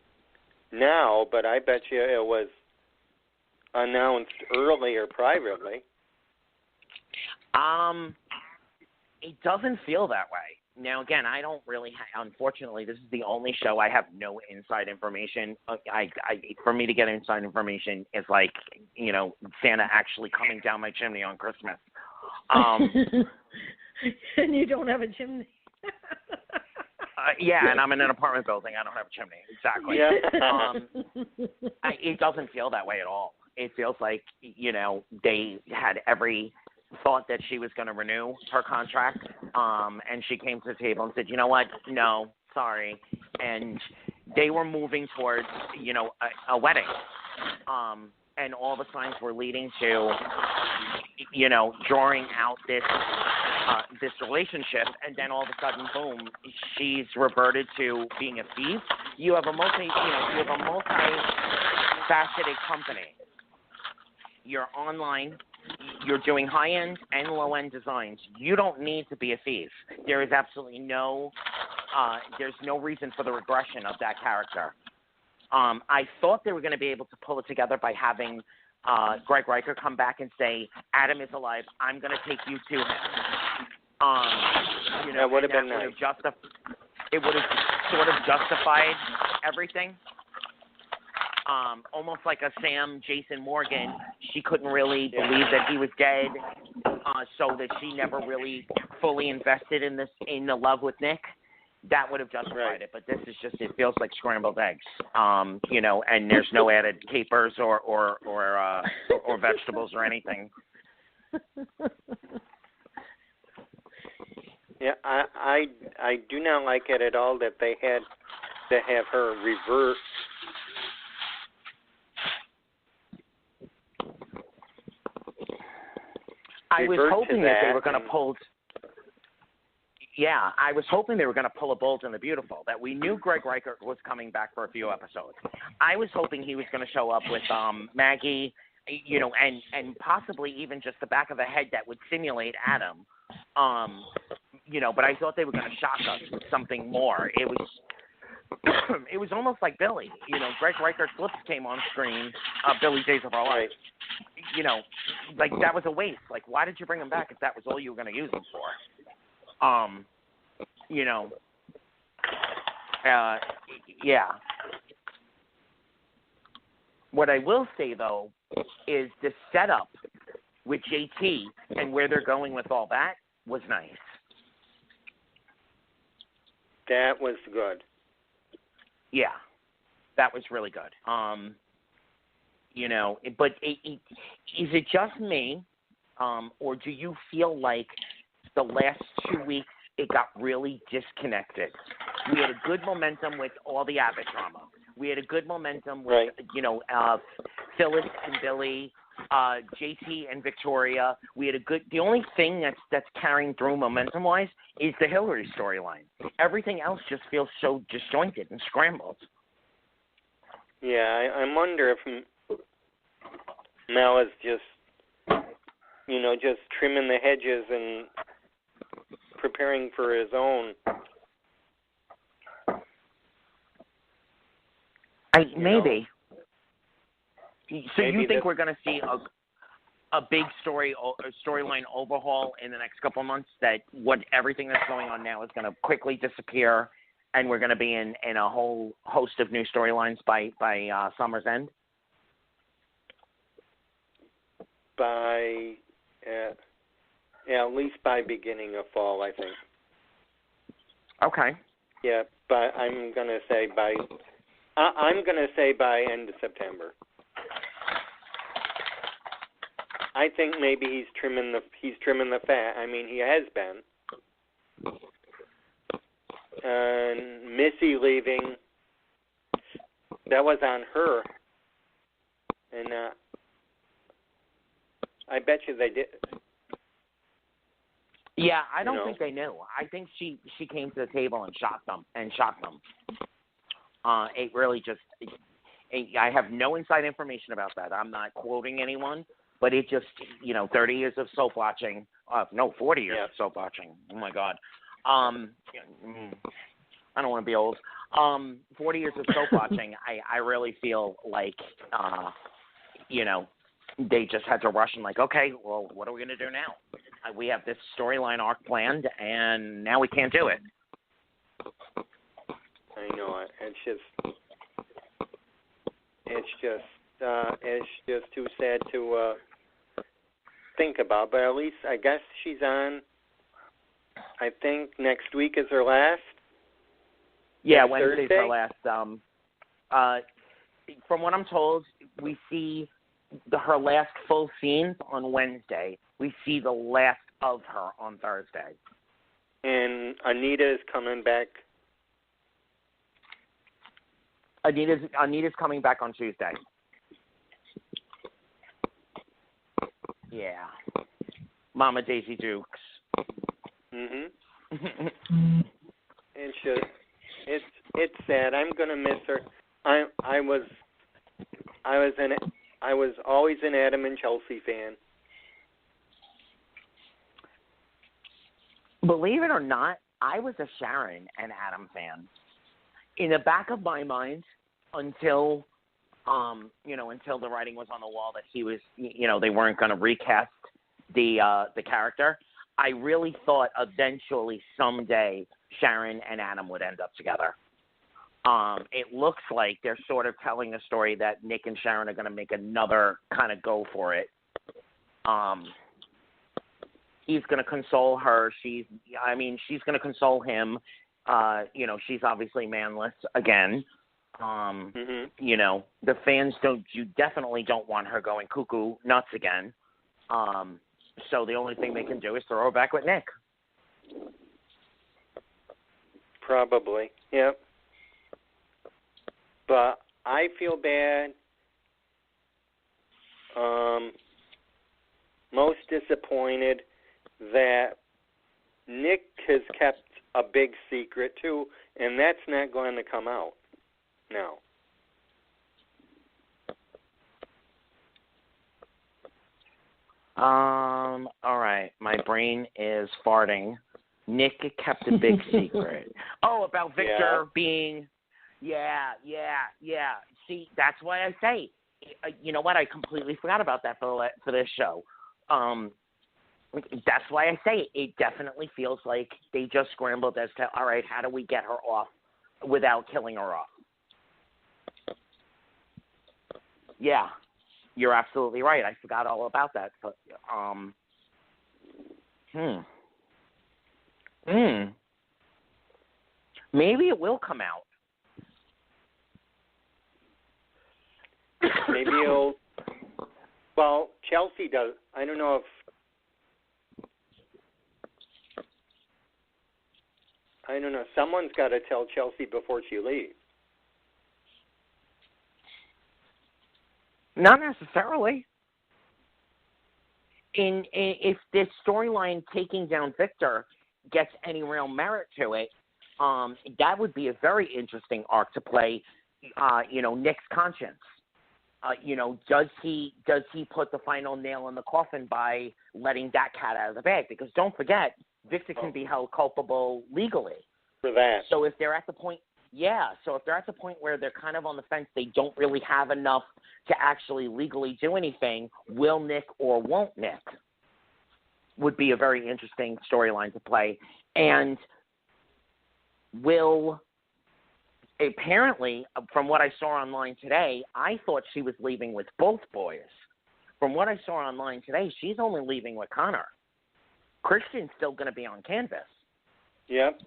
now, but I bet you it was announced earlier privately. It doesn't feel that way. Now, again, I don't really. Unfortunately, this is the only show I have no inside information. For me to get inside information is like, Santa actually coming down my chimney on Christmas. And you don't have a chimney. Yeah, and I'm in an apartment building. I don't have a chimney. Exactly. Yeah. It doesn't feel that way at all. It feels like, they had every thought that she was going to renew her contract, and she came to the table and said, you know what, no, sorry. And they were moving towards, a wedding. And all the signs were leading to, drawing out this relationship, and then all of a sudden, boom, she's reverted to being a thief. You have a multi-faceted company. You're online. You're doing high-end and low-end designs. You don't need to be a thief. There is absolutely there's no reason for the regression of that character. I thought they were going to be able to pull it together by having Greg Riker come back and say, Adam is alive, I'm going to take you to him. That would have been nice. It would have sort of justified everything. Almost like a Sam Jason Morgan, she couldn't really believe that he was dead, so that she never really fully invested in the love with Nick. That would have justified it, but this is just, it feels like scrambled eggs, and there's no added capers or vegetables or anything. Yeah, I do not like it at all that they had to have her reverse. I was hoping that they were going to pull. Yeah, I was hoping they were going to pull a Bold and the Beautiful. That we knew Greg Riker was coming back for a few episodes. I was hoping he was going to show up with Maggie, and possibly even just the back of the head that would simulate Adam. But I thought they were going to shock us with something more. It was almost like Billy. Greg Riker's lips came on screen. Billy Days of Our Lives. Like that was a waste. Like, why did you bring him back if that was all you were going to use him for? Yeah. What I will say though is the setup with JT and where they're going with all that was nice. That was good. Yeah, that was really good. But is it just me, or do you feel like the last 2 weeks it got really disconnected? We had a good momentum with all the Abbott drama. We had a good momentum with, Phyllis and Billy, JT and Victoria. We had the only thing that's carrying through momentum-wise is the Hillary storyline. Everything else just feels so disjointed and scrambled. Yeah, I wonder if Mel is just just trimming the hedges and preparing for his own. Maybe. So Maybe you think we're going to see a big storyline overhaul in the next couple of months, that everything that's going on now is going to quickly disappear, and we're going to be in a whole host of new storylines by summer's end? By at least by beginning of fall, I think. Okay. Yeah, but I'm gonna say by end of September. I think maybe he's trimming the fat. I mean, he has been. And Missy leaving, that was on her, and I bet you they did. Yeah, I don't think they knew. I think she came to the table and shot them. It really just, I have no inside information about that. I'm not quoting anyone, but it just, 30 years of soap watching. 40 years of soap watching. Oh my God. I don't want to be old. 40 years of soap watching. I really feel like, they just had to rush and okay, well, what are we going to do now? We have this storyline arc planned, and now we can't do it. I know it. It's just too sad to think about. But at least I guess she's on. I think next week is her last. Yeah, Wednesday's her last. From what I'm told, we see her last full scene on Wednesday. We see the last of her on Thursday. And Anita is coming back. Anita's coming back on Tuesday. Yeah. Mama Daisy Dukes. Mhm. It's sad. I'm gonna miss her. I was always an Adam and Chelsea fan. Believe it or not, I was a Sharon and Adam fan. In the back of my mind, until until the writing was on the wall that he was, they weren't going to recast the character, I really thought eventually someday Sharon and Adam would end up together. It looks like they're sort of telling a story that Nick and Sharon are going to make another kind of go for it. He's going to console her. She's going to console him. She's obviously manless again. The fans definitely don't want her going cuckoo nuts again. So the only thing they can do is throw her back with Nick. Probably, yep. But I feel bad. Most disappointed that Nick has kept a big secret too, and that's not going to come out now. All right. My brain is farting. Nick kept a big secret. Oh, about Victor being... Yeah. See, that's why I say, you know what? I completely forgot about that for this show. That's why I say it definitely feels like they just scrambled as to, all right, how do we get her off without killing her off? Yeah, you're absolutely right. I forgot all about that. But, maybe it will come out. Maybe it'll... Well, Chelsea does. I don't know if... I don't know. Someone's got to tell Chelsea before she leaves. Not necessarily. If this storyline taking down Victor gets any real merit to it, that would be a very interesting arc to play, Nick's conscience. does he put the final nail in the coffin by letting that cat out of the bag? Because don't forget, Victor can be held culpable legally for that. So if they're at the point, where they're kind of on the fence, they don't really have enough to actually legally do anything. Will Nick or won't Nick? Would be a very interesting storyline to play. And apparently, from what I saw online today, I thought she was leaving with both boys. From what I saw online today, she's only leaving with Connor. Christian's still going to be on canvas. Yep.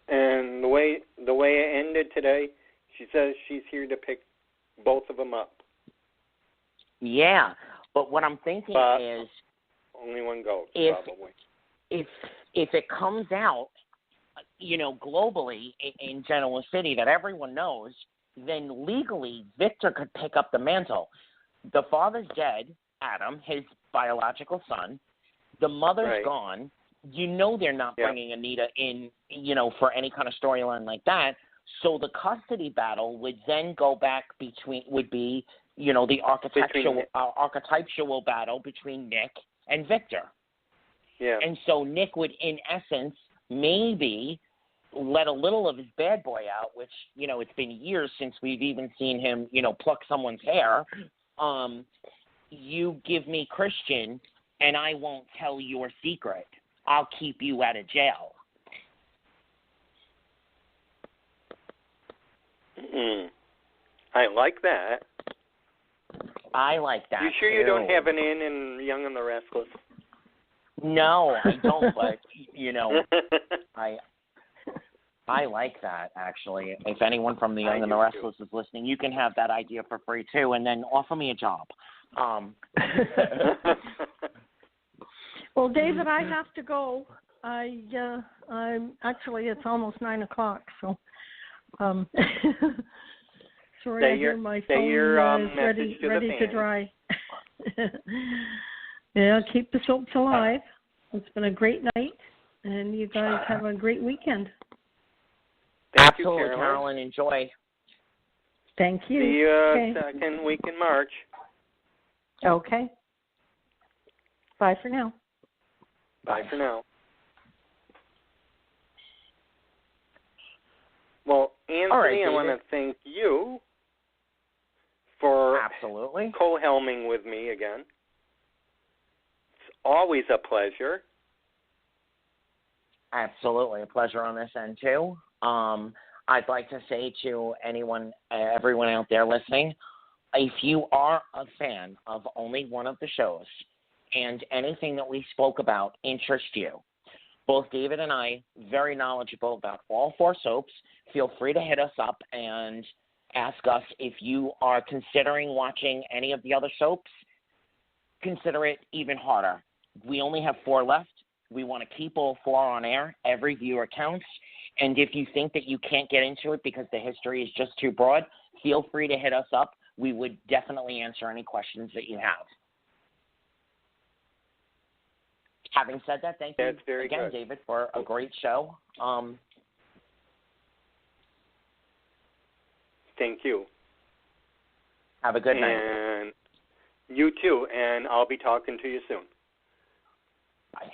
And the way it ended today, she says she's here to pick both of them up. Yeah, but what I'm thinking is only one goes, probably. If it comes out, globally in Genoa City that everyone knows, then legally Victor could pick up the mantle. The father's dead, Adam, his biological son. The mother's gone. They're not bringing Anita in, for any kind of storyline like that. So the custody battle would then go back the archetypal battle between Nick and Victor. Yeah. And so Nick would, in essence, maybe let a little of his bad boy out, which, it's been years since we've even seen him, pluck someone's hair. You give me Christian, and I won't tell your secret. I'll keep you out of jail. I like that. I like that. You sure too. You don't have an in Young and the Restless? No, I don't. But I like that, actually. If anyone from the Young and the Restless is listening, you can have that idea for free too, and then offer me a job. Well, David, I have to go. I'm actually, it's almost 9:00, so sorry, I hear my phone is ready to dry. Yeah, keep the soaps alive. It's been a great night, and you guys have a great weekend. Thank Absolutely, you, Carolyn. Enjoy. Thank you. See you second week in March. Okay. Bye for now. Bye for now. Well, Anthony, I want to thank you for co-helming with me again. It's always a pleasure. Absolutely, a pleasure on this end too. I'd like to say to everyone out there listening, if you are a fan of only one of the shows and anything that we spoke about interests you, both David and I, very knowledgeable about all 4 soaps, feel free to hit us up and ask us if you are considering watching any of the other soaps. Consider it even harder. We only have 4 left. We want to keep all 4 on air. Every viewer counts. And if you think that you can't get into it because the history is just too broad, feel free to hit us up. We would definitely answer any questions that you have. Having said that, thank you again, good. David, for a great show. Thank you. Have a good night. And you too, and I'll be talking to you soon. Bye.